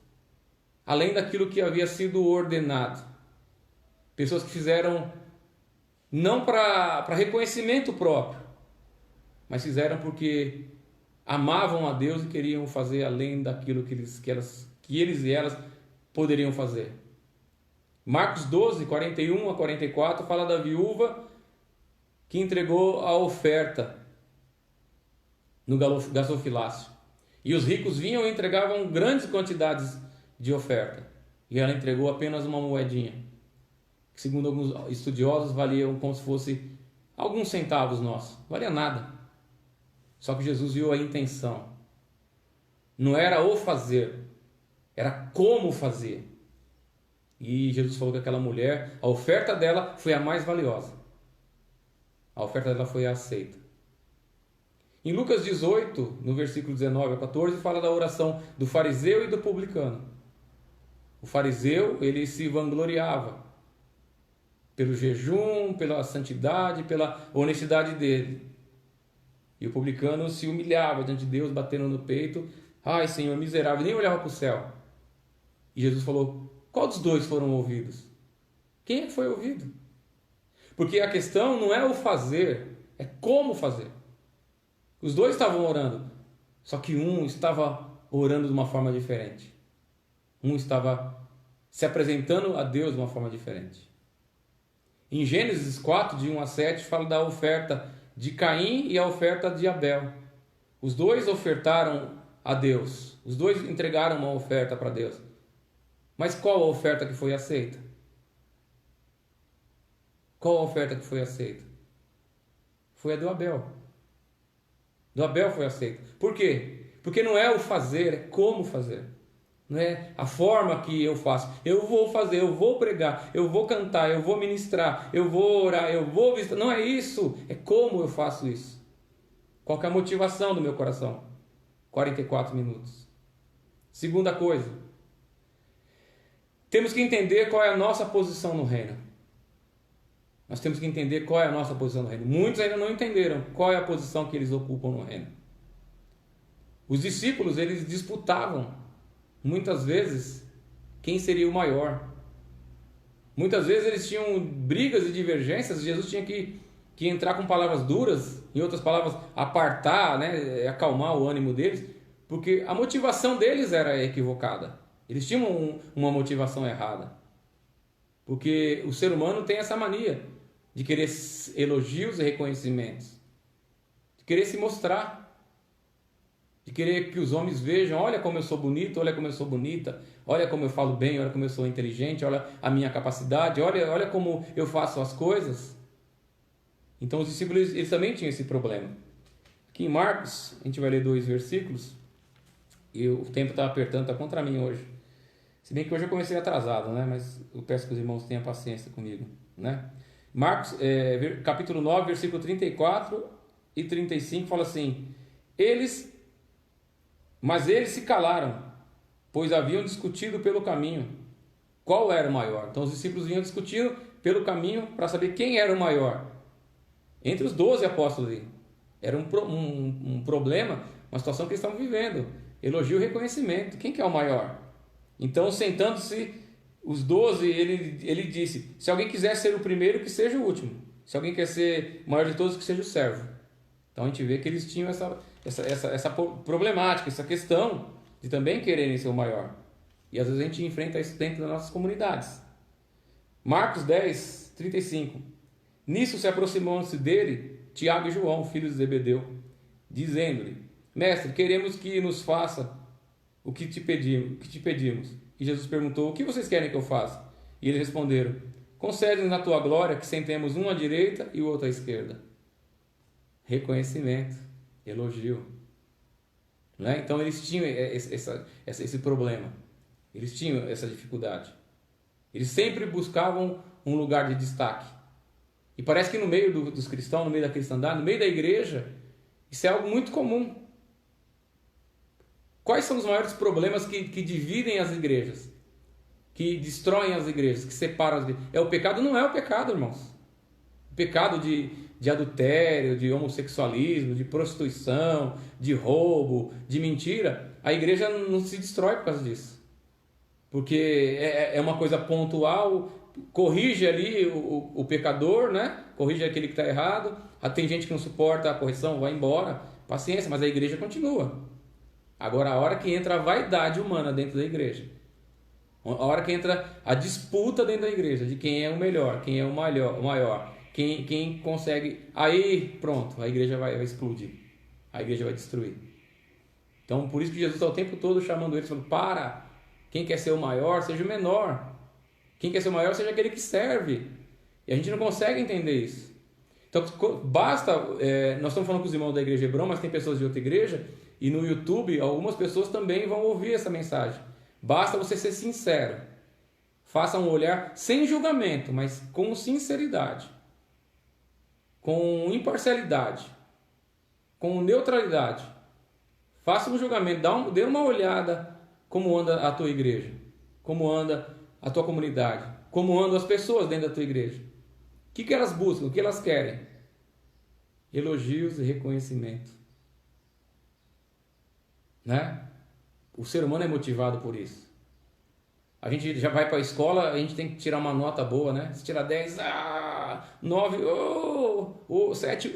além daquilo que havia sido ordenado. Pessoas que fizeram não para reconhecimento próprio, mas fizeram porque amavam a Deus e queriam fazer além daquilo que eles e elas poderiam fazer. Marcos 12, 41 a 44 fala da viúva que entregou a oferta no gasofilácio. E os ricos vinham e entregavam grandes quantidades de oferta. E ela entregou apenas uma moedinha, que segundo alguns estudiosos valiam como se fosse alguns centavos nossos. Valia nada. Só que Jesus viu a intenção. Não era o fazer, era como fazer. E Jesus falou que aquela mulher, a oferta dela foi a mais valiosa. A oferta dela foi aceita. Em Lucas 18, no versículo 19 a 14, fala da oração do fariseu e do publicano. O fariseu, ele se vangloriava pelo jejum, pela santidade, pela honestidade dele. E o publicano se humilhava diante de Deus, batendo no peito. Ai, Senhor, miserável, nem olhava para o céu. E Jesus falou, qual dos dois foram ouvidos? Quem é que foi ouvido? Porque a questão não é o fazer, é como fazer. Os dois estavam orando, só que um estava orando de uma forma diferente. Um estava se apresentando a Deus de uma forma diferente. Em Gênesis 4, de 1 a 7, fala da oferta de Caim e a oferta de Abel. Os dois ofertaram a Deus. Os dois entregaram uma oferta para Deus. Mas qual a oferta que foi aceita? Qual a oferta que foi aceita? Foi a do Abel. Do Abel foi aceita. Por quê? Porque não é o fazer, é como fazer. Não é a forma que eu faço. Eu vou fazer, eu vou pregar, eu vou cantar, eu vou ministrar, eu vou orar, eu vou visitar. Não é isso, é como eu faço isso. Qual que é a motivação do meu coração? 44 minutos. Segunda coisa, temos que entender qual é a nossa posição no reino. Nós temos que entender qual é a nossa posição no reino. Muitos ainda não entenderam qual é a posição que eles ocupam no reino. Os discípulos, eles disputavam, muitas vezes, quem seria o maior. Muitas vezes eles tinham brigas e divergências, Jesus tinha que entrar com palavras duras, em outras palavras, apartar, né, acalmar o ânimo deles, porque a motivação deles era equivocada. Eles tinham uma motivação errada. Porque o ser humano tem essa mania de querer elogios e reconhecimentos, de querer se mostrar, de querer que os homens vejam, olha como eu sou bonito, olha como eu sou bonita, olha como eu falo bem, olha como eu sou inteligente, olha a minha capacidade, olha como eu faço as coisas. Então os discípulos eles também tinham esse problema. Aqui em Marcos, a gente vai ler 2 versículos, e o tempo está apertando, está contra mim hoje. Se bem que hoje eu comecei atrasado, né? Mas eu peço que os irmãos tenham paciência comigo, né? Marcos, capítulo 9, versículo 34 e 35, fala assim, mas eles se calaram, pois haviam discutido pelo caminho qual era o maior. Então os discípulos vinham discutindo pelo caminho para saber quem era o maior. Entre os 12 apóstolos, era um problema, uma situação que eles estavam vivendo. Elogio e reconhecimento. Quem que é o maior? Então, sentando-se os 12, ele disse: se alguém quiser ser o primeiro, que seja o último. Se alguém quer ser o maior de todos, que seja o servo. Então a gente vê que eles tinham essa problemática, essa questão de também quererem ser o maior. E às vezes a gente enfrenta isso dentro das nossas comunidades. Marcos 10, 35. Nisso se aproximou-se dele Tiago e João, filhos de Zebedeu, dizendo-lhe: Mestre, queremos que nos faça o que te pedimos. E Jesus perguntou: o que vocês querem que eu faça? E eles responderam: concede-nos na tua glória que sentemos um à direita e o outro à esquerda. Reconhecimento, elogio. Né? Então eles tinham esse problema. Eles tinham essa dificuldade. Eles sempre buscavam um lugar de destaque. E parece que no meio dos cristãos, no meio da cristandade, no meio da igreja, isso é algo muito comum. Quais são os maiores problemas que dividem as igrejas? Que destroem as igrejas, que separam as igrejas? É o pecado? Não é o pecado, irmãos. O pecado de adultério, de homossexualismo, de prostituição, de roubo, de mentira. A igreja não se destrói por causa disso. Porque é uma coisa pontual, corrige ali o pecador, né? Corrige aquele que está errado. Tem gente que não suporta a correção, vai embora. Paciência, mas a igreja continua. Agora, a hora que entra a vaidade humana dentro da igreja, a hora que entra a disputa dentro da igreja, de quem é o melhor, quem é o maior, quem consegue, aí pronto, a igreja vai explodir, a igreja vai destruir. Então, por isso que Jesus está o tempo todo chamando eles, falando: para, quem quer ser o maior, seja o menor. Quem quer ser o maior, seja aquele que serve. E a gente não consegue entender isso. Então, basta, nós estamos falando com os irmãos da igreja Hebron, mas tem pessoas de outra igreja, e no YouTube, algumas pessoas também vão ouvir essa mensagem. Basta você ser sincero. Faça um olhar sem julgamento, mas com sinceridade, com imparcialidade, com neutralidade. Faça um julgamento, dê uma olhada como anda a tua igreja, como anda a tua comunidade, como andam as pessoas dentro da tua igreja. O que elas buscam, o que elas querem? Elogios e reconhecimento. Né? O ser humano é motivado por isso. A gente já vai para a escola, a gente tem que tirar uma nota boa, né? Se tirar 10, 9, 7,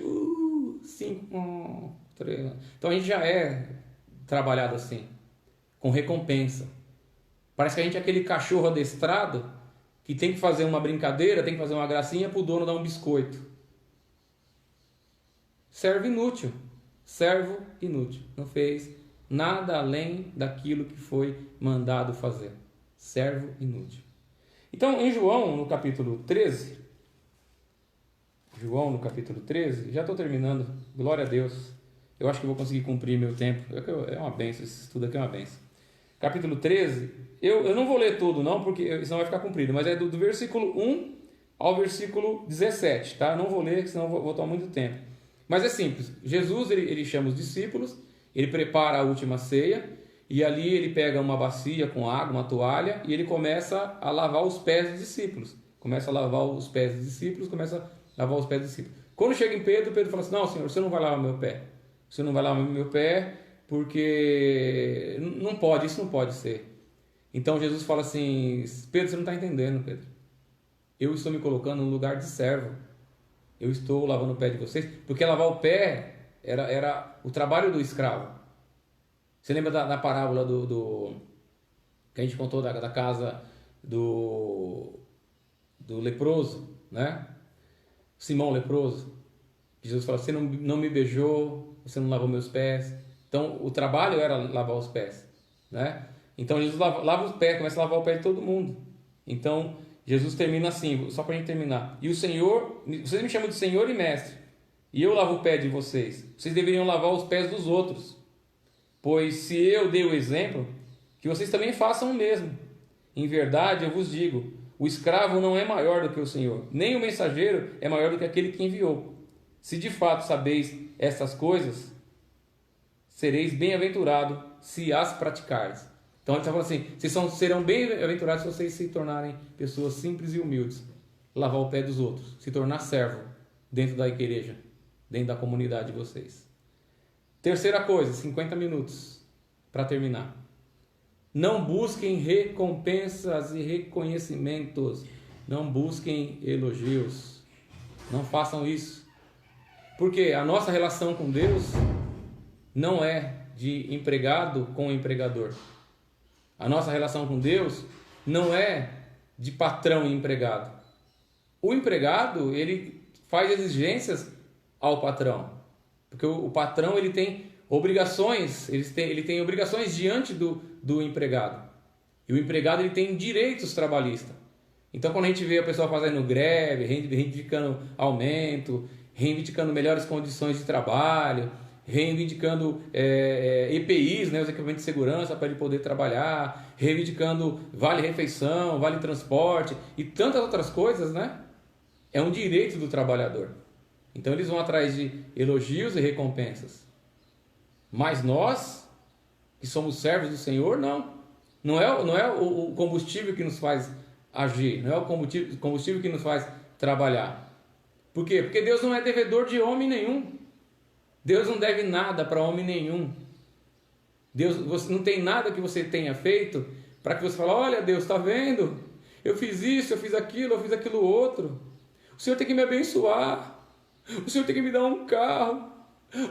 5, 3. Então a gente já é trabalhado assim, com recompensa. Parece que a gente é aquele cachorro adestrado que tem que fazer uma brincadeira, tem que fazer uma gracinha para o dono dar um biscoito. Servo inútil. Servo inútil. Não fez nada além daquilo que foi mandado fazer. Servo inútil. Então, em João, no capítulo 13, já estou terminando, glória a Deus. Eu acho que vou conseguir cumprir meu tempo. É uma benção, esse estudo aqui é uma benção. Capítulo 13, eu não vou ler tudo não, porque senão vai ficar comprido, mas é do versículo 1 ao versículo 17, tá? Não vou ler, senão vou tomar muito tempo. Mas é simples. Jesus, ele chama os discípulos, ele prepara a última ceia, e ali ele pega uma bacia com água, uma toalha, e ele começa a lavar os pés dos discípulos. Começa a lavar os pés dos discípulos, Quando chega em Pedro, Pedro fala assim: não, Senhor, você não vai lavar meu pé. Você não vai lavar meu pé, porque não pode, isso não pode ser. Então Jesus fala assim: Pedro, você não está entendendo, Pedro. Eu estou me colocando no lugar de servo. Eu estou lavando o pé de vocês, porque lavar o pé era o trabalho do escravo. Você lembra da parábola que a gente contou da casa do leproso, né? Simão leproso. Jesus fala: você não me beijou, você não lavou meus pés. Então o trabalho era lavar os pés, né? Então Jesus lava os pés, começa a lavar o pé de todo mundo. Então Jesus termina assim, só para a gente terminar: e o Senhor, vocês me chamam de Senhor e Mestre, e eu lavo o pé de vocês. Vocês deveriam lavar os pés dos outros, pois se eu dei o exemplo, que vocês também façam o mesmo. Em verdade eu vos digo: o escravo não é maior do que o Senhor, nem o mensageiro é maior do que aquele que enviou. Se de fato sabeis estas coisas, sereis bem-aventurados se as praticares. Então ele está falando assim: vocês serão bem-aventurados se vocês se tornarem pessoas simples e humildes, lavar o pé dos outros, se tornar servo dentro da igreja, dentro da comunidade de vocês. Terceira coisa, 50 minutos para terminar. Não busquem recompensas e reconhecimentos. Não busquem elogios. Não façam isso. Porque a nossa relação com Deus não é de empregado com empregador. A nossa relação com Deus não é de patrão e empregado. O empregado, ele faz exigências ao patrão. Porque o patrão, ele tem obrigações, ele tem obrigações diante do empregado. E o empregado, ele tem direitos trabalhistas. Então, quando a gente vê a pessoa fazendo greve, reivindicando aumento, reivindicando melhores condições de trabalho, reivindicando EPIs, né, os equipamentos de segurança para ele poder trabalhar, reivindicando vale-refeição, vale-transporte e tantas outras coisas, né? É um direito do trabalhador. Então eles vão atrás de elogios e recompensas. Mas nós, que somos servos do Senhor, não. Não é o combustível que nos faz agir, não é o combustível que nos faz trabalhar. Por quê? Porque Deus não é devedor de homem nenhum. Deus não deve nada para homem nenhum. Você não tem nada que você tenha feito para que você fale, olha Deus, está vendo? Eu fiz isso, eu fiz aquilo outro. O Senhor tem que me abençoar. O Senhor tem que me dar um carro.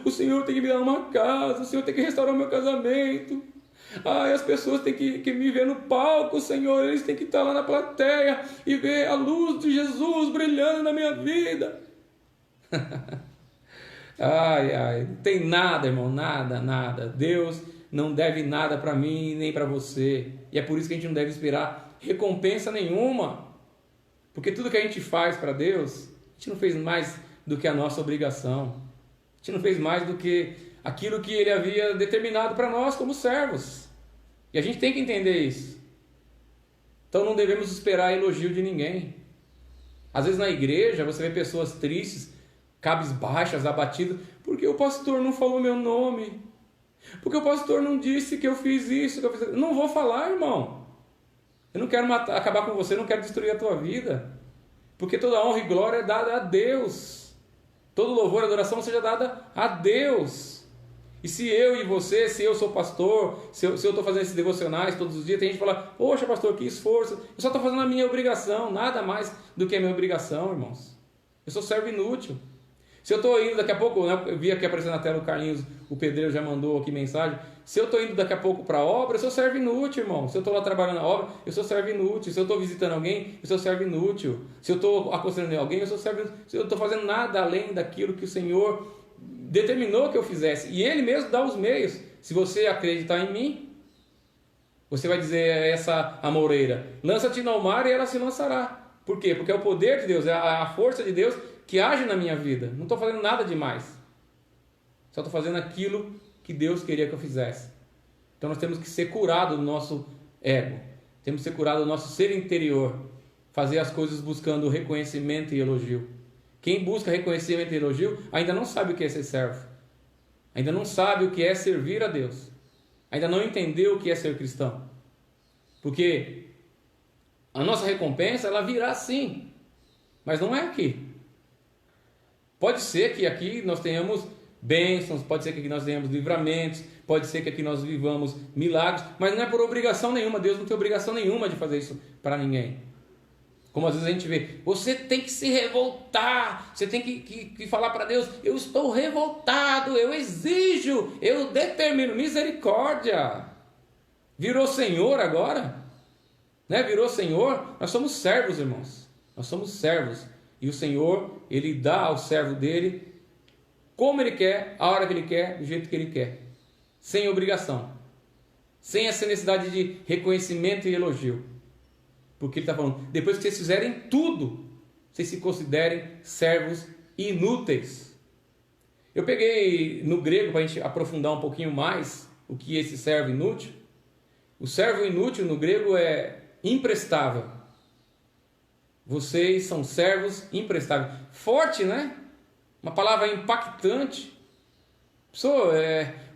O Senhor tem que me dar uma casa. O Senhor tem que restaurar o meu casamento. As pessoas têm que me ver no palco, Senhor. Eles têm que estar lá na plateia e ver a luz de Jesus brilhando na minha vida. Não tem nada, irmão, nada. Deus não deve nada para mim nem para você. E é por isso que a gente não deve esperar recompensa nenhuma. Porque tudo que a gente faz para Deus, a gente não fez mais do que a nossa obrigação. A gente não fez mais do que aquilo que Ele havia determinado para nós como servos. E a gente tem que entender isso. Então não devemos esperar elogio de ninguém. Às vezes na igreja você vê pessoas tristes, cabisbaixas, abatidas, porque o pastor não falou meu nome. Porque o pastor não disse que eu fiz isso, que eu fiz aquilo. Não vou falar, irmão. Eu não quero acabar com você, não quero destruir a tua vida. Porque toda honra e glória é dada a Deus. Todo louvor e adoração seja dada a Deus. E se eu e você, se eu sou pastor, se eu estou fazendo esses devocionais todos os dias, tem gente que fala, poxa pastor, que esforço. Eu só estou fazendo a minha obrigação, nada mais do que a minha obrigação, irmãos. Eu sou servo inútil. Se eu estou indo daqui a pouco, né, eu vi aqui aparecendo na tela o Carlinhos, o pedreiro já mandou aqui mensagem. Se eu estou indo daqui a pouco para a obra, eu sou servo inútil, irmão. Se eu estou lá trabalhando na obra, eu sou servo inútil. Se eu estou visitando alguém, eu sou servo inútil. Se eu estou aconselhando alguém, eu sou servo inútil. Se eu estou fazendo nada além daquilo que o Senhor determinou que eu fizesse. E Ele mesmo dá os meios. Se você acreditar em mim, você vai dizer a essa amoreira, lança-te no mar e ela se lançará. Por quê? Porque é o poder de Deus, é a força de Deus que age na minha vida. Não estou fazendo nada demais. Só estou fazendo aquilo que Deus queria que eu fizesse. Então nós temos que ser curados do nosso ego. Temos que ser curados do nosso ser interior. Fazer as coisas buscando reconhecimento e elogio. Quem busca reconhecimento e elogio ainda não sabe o que é ser servo. Ainda não sabe o que é servir a Deus. Ainda não entendeu o que é ser cristão. Porque a nossa recompensa, ela virá sim. Mas não é aqui. Pode ser que aqui nós tenhamos bênçãos, pode ser que aqui nós tenhamos livramentos, pode ser que aqui nós vivamos milagres, mas não é por obrigação nenhuma. Deus não tem obrigação nenhuma de fazer isso para ninguém. Como às vezes a gente vê, você tem que se revoltar, você tem que falar para Deus, eu estou revoltado, eu exijo, eu determino, misericórdia. Virou Senhor agora? Né? Virou Senhor? Nós somos servos, irmãos. Nós somos servos. E o Senhor, Ele dá ao servo dele como Ele quer, a hora que Ele quer, do jeito que Ele quer. Sem obrigação. Sem essa necessidade de reconhecimento e elogio. Porque Ele está falando, depois que vocês fizerem tudo, vocês se considerem servos inúteis. Eu peguei no grego, para a gente aprofundar um pouquinho mais o que é esse servo inútil. O servo inútil no grego é imprestável. Vocês são servos imprestáveis. Forte, né? Uma palavra impactante.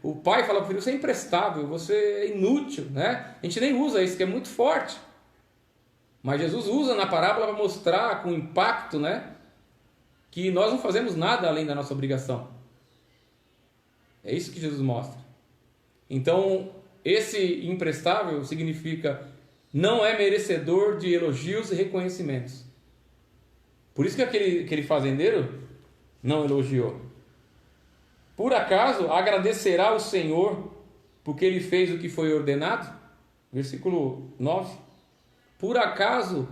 O pai fala para o filho, você é imprestável, você é inútil, né? A gente nem usa isso, que é muito forte. Mas Jesus usa na parábola para mostrar com impacto, né? Que nós não fazemos nada além da nossa obrigação. É isso que Jesus mostra. Então, esse imprestável significa não é merecedor de elogios e reconhecimentos. Por isso que aquele fazendeiro não elogiou. Por acaso agradecerá o Senhor porque ele fez o que foi ordenado? Versículo 9. Por acaso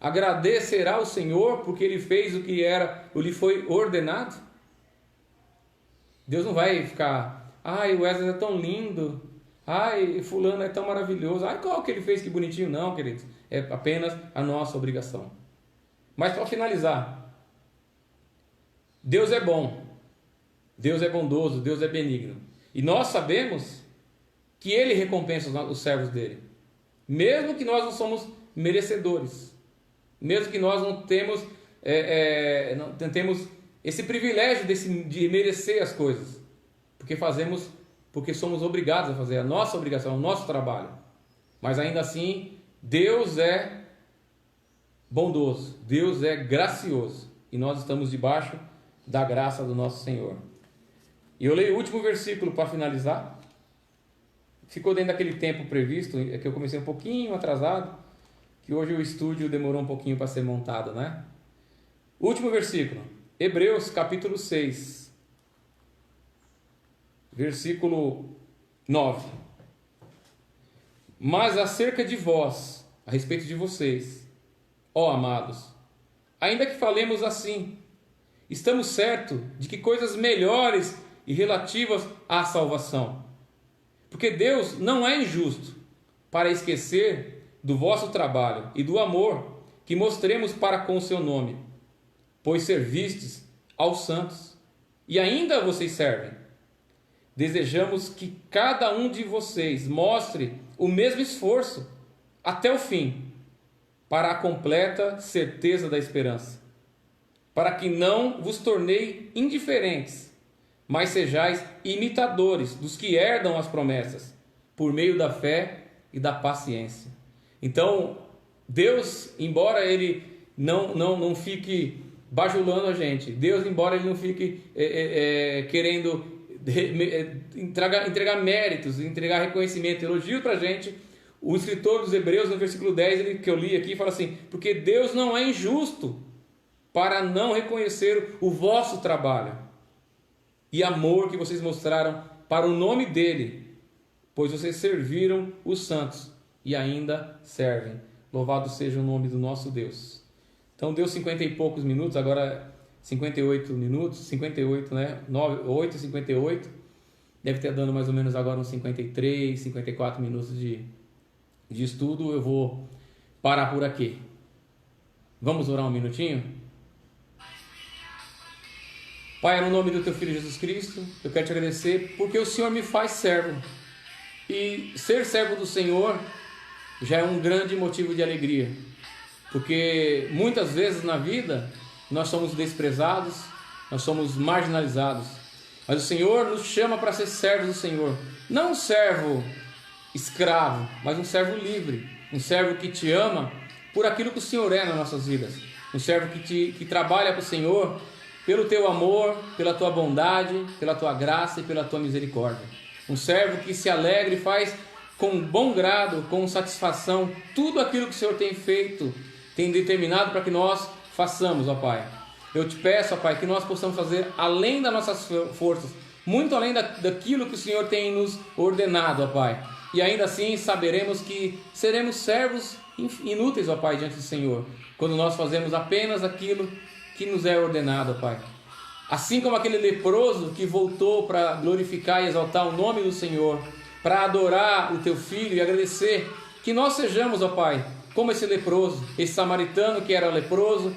agradecerá o Senhor porque ele fez o que lhe foi ordenado? Deus não vai ficar, ai, o Wesley é tão lindo, ai, fulano é tão maravilhoso, ai, qual que ele fez, que bonitinho. Não, queridos, é apenas a nossa obrigação. Mas para finalizar, Deus é bom, Deus é bondoso, Deus é benigno, e nós sabemos que Ele recompensa os servos dele, mesmo que nós não somos merecedores, mesmo que nós não temos esse privilégio de merecer as coisas, porque somos obrigados a fazer a nossa obrigação, o nosso trabalho. Mas ainda assim, Deus é bondoso, Deus é gracioso, e nós estamos debaixo da graça do nosso Senhor. E eu leio o último versículo para finalizar. Ficou dentro daquele tempo previsto, é que eu comecei um pouquinho atrasado, que hoje o estúdio demorou um pouquinho para ser montado, né? Último versículo, Hebreus capítulo 6, versículo 9. Mas acerca de vós, a respeito de vocês, ó amados, ainda que falemos assim, estamos certos de que coisas melhores e relativas à salvação. Porque Deus não é injusto para esquecer do vosso trabalho e do amor que mostremos para com o seu nome, pois servistes aos santos, e ainda vocês servem. Desejamos que cada um de vocês mostre o mesmo esforço até o fim, para a completa certeza da esperança, para que não vos tornei indiferentes, mas sejais imitadores dos que herdam as promessas, por meio da fé e da paciência. Então, Deus, embora Ele não fique bajulando a gente, Deus, embora Ele não fique querendo entregar méritos, entregar reconhecimento, elogio para a gente, o escritor dos Hebreus, no versículo 10, que eu li aqui, fala assim: porque Deus não é injusto para não reconhecer o vosso trabalho e amor que vocês mostraram para o nome dele, pois vocês serviram os santos e ainda servem. Louvado seja o nome do nosso Deus. Então deu 50 e poucos minutos, agora 58 minutos, 58, né? 8h58, deve ter dando mais ou menos agora uns 53, 54 minutos de estudo. Eu vou parar por aqui. Vamos orar um minutinho? Pai, no nome do Teu Filho Jesus Cristo, eu quero te agradecer porque o Senhor me faz servo. E ser servo do Senhor já é um grande motivo de alegria. Porque muitas vezes na vida nós somos desprezados, nós somos marginalizados. Mas o Senhor nos chama para ser servos do Senhor. Não um servo escravo, mas um servo livre. Um servo que te ama por aquilo que o Senhor é nas nossas vidas. Um servo que trabalha para o Senhor pelo teu amor, pela tua bondade, pela tua graça e pela tua misericórdia. Um servo que se alegra e faz com bom grado, com satisfação, tudo aquilo que o Senhor tem feito, tem determinado para que nós façamos, ó Pai. Eu te peço, ó Pai, que nós possamos fazer além das nossas forças, muito além daquilo que o Senhor tem nos ordenado, ó Pai. E ainda assim saberemos que seremos servos inúteis, ó Pai, diante do Senhor, quando nós fazemos apenas aquilo que nos é ordenado, ó Pai. Assim como aquele leproso que voltou para glorificar e exaltar o nome do Senhor, para adorar o Teu Filho e agradecer, que nós sejamos, ó Pai, como esse leproso, esse samaritano que era leproso,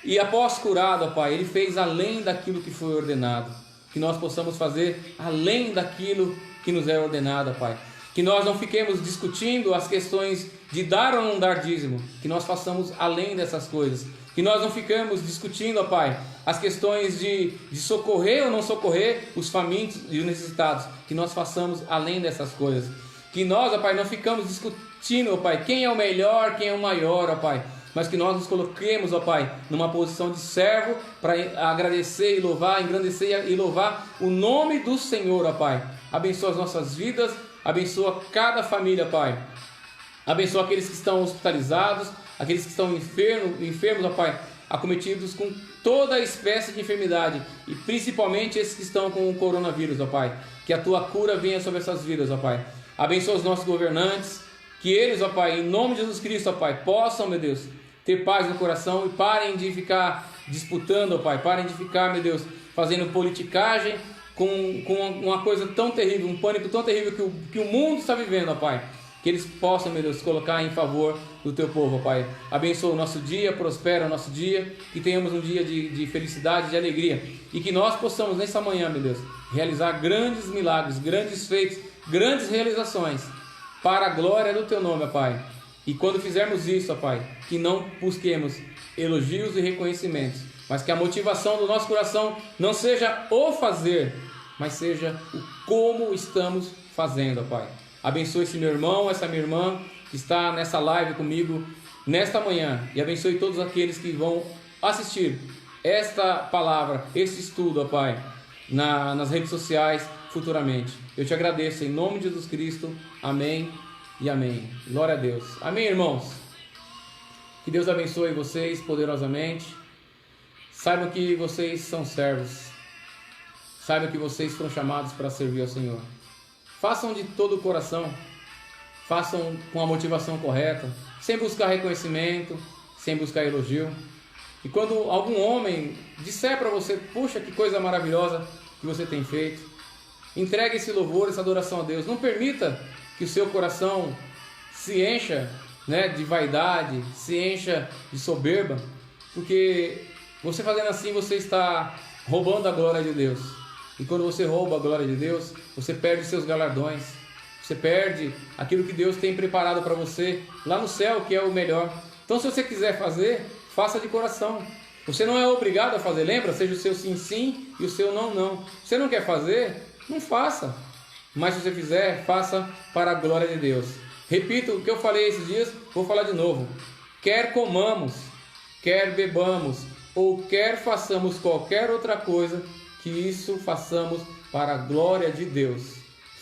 e após curado, ó Pai, ele fez além daquilo que foi ordenado. Que nós possamos fazer além daquilo que nos é ordenado, ó Pai. Que nós não fiquemos discutindo as questões de dar ou não dar dízimo, que nós façamos além dessas coisas. Que nós não ficamos discutindo, ó Pai, as questões de socorrer ou não socorrer os famintos e os necessitados. Que nós façamos além dessas coisas. Que nós, ó Pai, não ficamos discutindo, ó Pai, quem é o melhor, quem é o maior, ó Pai. Mas que nós nos coloquemos, ó Pai, numa posição de servo para agradecer e louvar, engrandecer e louvar o nome do Senhor, ó Pai. Abençoa as nossas vidas, Abençoa cada família, Pai. Abençoa aqueles que estão hospitalizados, aqueles que estão enfermos, ó Pai, acometidos com toda a espécie de enfermidade, e principalmente esses que estão com o coronavírus, ó Pai. Que a Tua cura venha sobre essas vidas, ó Pai. Abençoa os nossos governantes, que eles, ó Pai, em nome de Jesus Cristo, ó Pai, possam, meu Deus, ter paz no coração e parem de ficar disputando, ó Pai, parem de ficar, meu Deus, fazendo politicagem com uma coisa tão terrível, um pânico tão terrível que o mundo está vivendo, ó Pai. Que eles possam, meu Deus, colocar em favor do Teu povo, ó Pai. Abençoa o nosso dia, prospera o nosso dia, que tenhamos um dia de felicidade, de alegria, e que nós possamos, nessa manhã, meu Deus, realizar grandes milagres, grandes feitos, grandes realizações, para a glória do Teu nome, ó Pai. E quando fizermos isso, ó Pai, que não busquemos elogios e reconhecimentos, mas que a motivação do nosso coração não seja o fazer, mas seja o como estamos fazendo, ó Pai. Abençoe esse meu irmão, essa minha irmã que está nessa live comigo nesta manhã, e abençoe todos aqueles que vão assistir esta palavra, esse estudo, ó Pai, nas redes sociais futuramente. Eu te agradeço em nome de Jesus Cristo. Amém e amém. Glória a Deus. Amém, irmãos. Que Deus abençoe vocês poderosamente. Saibam que vocês são servos. Saibam que vocês foram chamados para servir ao Senhor. Façam de todo o coração. Façam com a motivação correta, sem buscar reconhecimento, sem buscar elogio. E quando algum homem disser para você: puxa, que coisa maravilhosa que você tem feito, entregue esse louvor, essa adoração a Deus. Não permita que o seu coração se encha, de vaidade, se encha de soberba, porque você fazendo assim, você está roubando a glória de Deus. E quando você rouba a glória de Deus, você perde seus galardões, você perde aquilo que Deus tem preparado para você lá no céu, que é o melhor. Então, se você quiser fazer, faça de coração. Você não é obrigado a fazer, lembra? Seja o seu sim, sim e o seu não, não. Se você não quer fazer, não faça. Mas se você fizer, faça para a glória de Deus. Repito o que eu falei esses dias, vou falar de novo. Quer comamos, quer bebamos, ou quer façamos qualquer outra coisa, que isso façamos para a glória de Deus.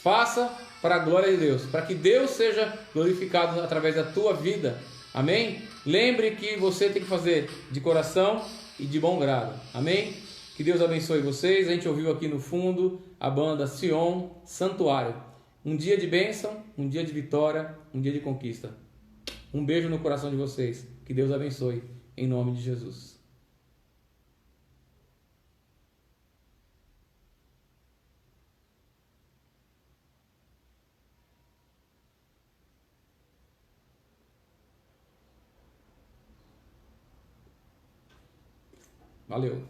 Faça para a glória de Deus, para que Deus seja glorificado através da tua vida. Amém? Lembre que você tem que fazer de coração e de bom grado. Amém? Que Deus abençoe vocês. A gente ouviu aqui no fundo a banda Sion Santuário. Um dia de bênção, um dia de vitória, um dia de conquista. Um beijo no coração de vocês. Que Deus abençoe, em nome de Jesus. Valeu!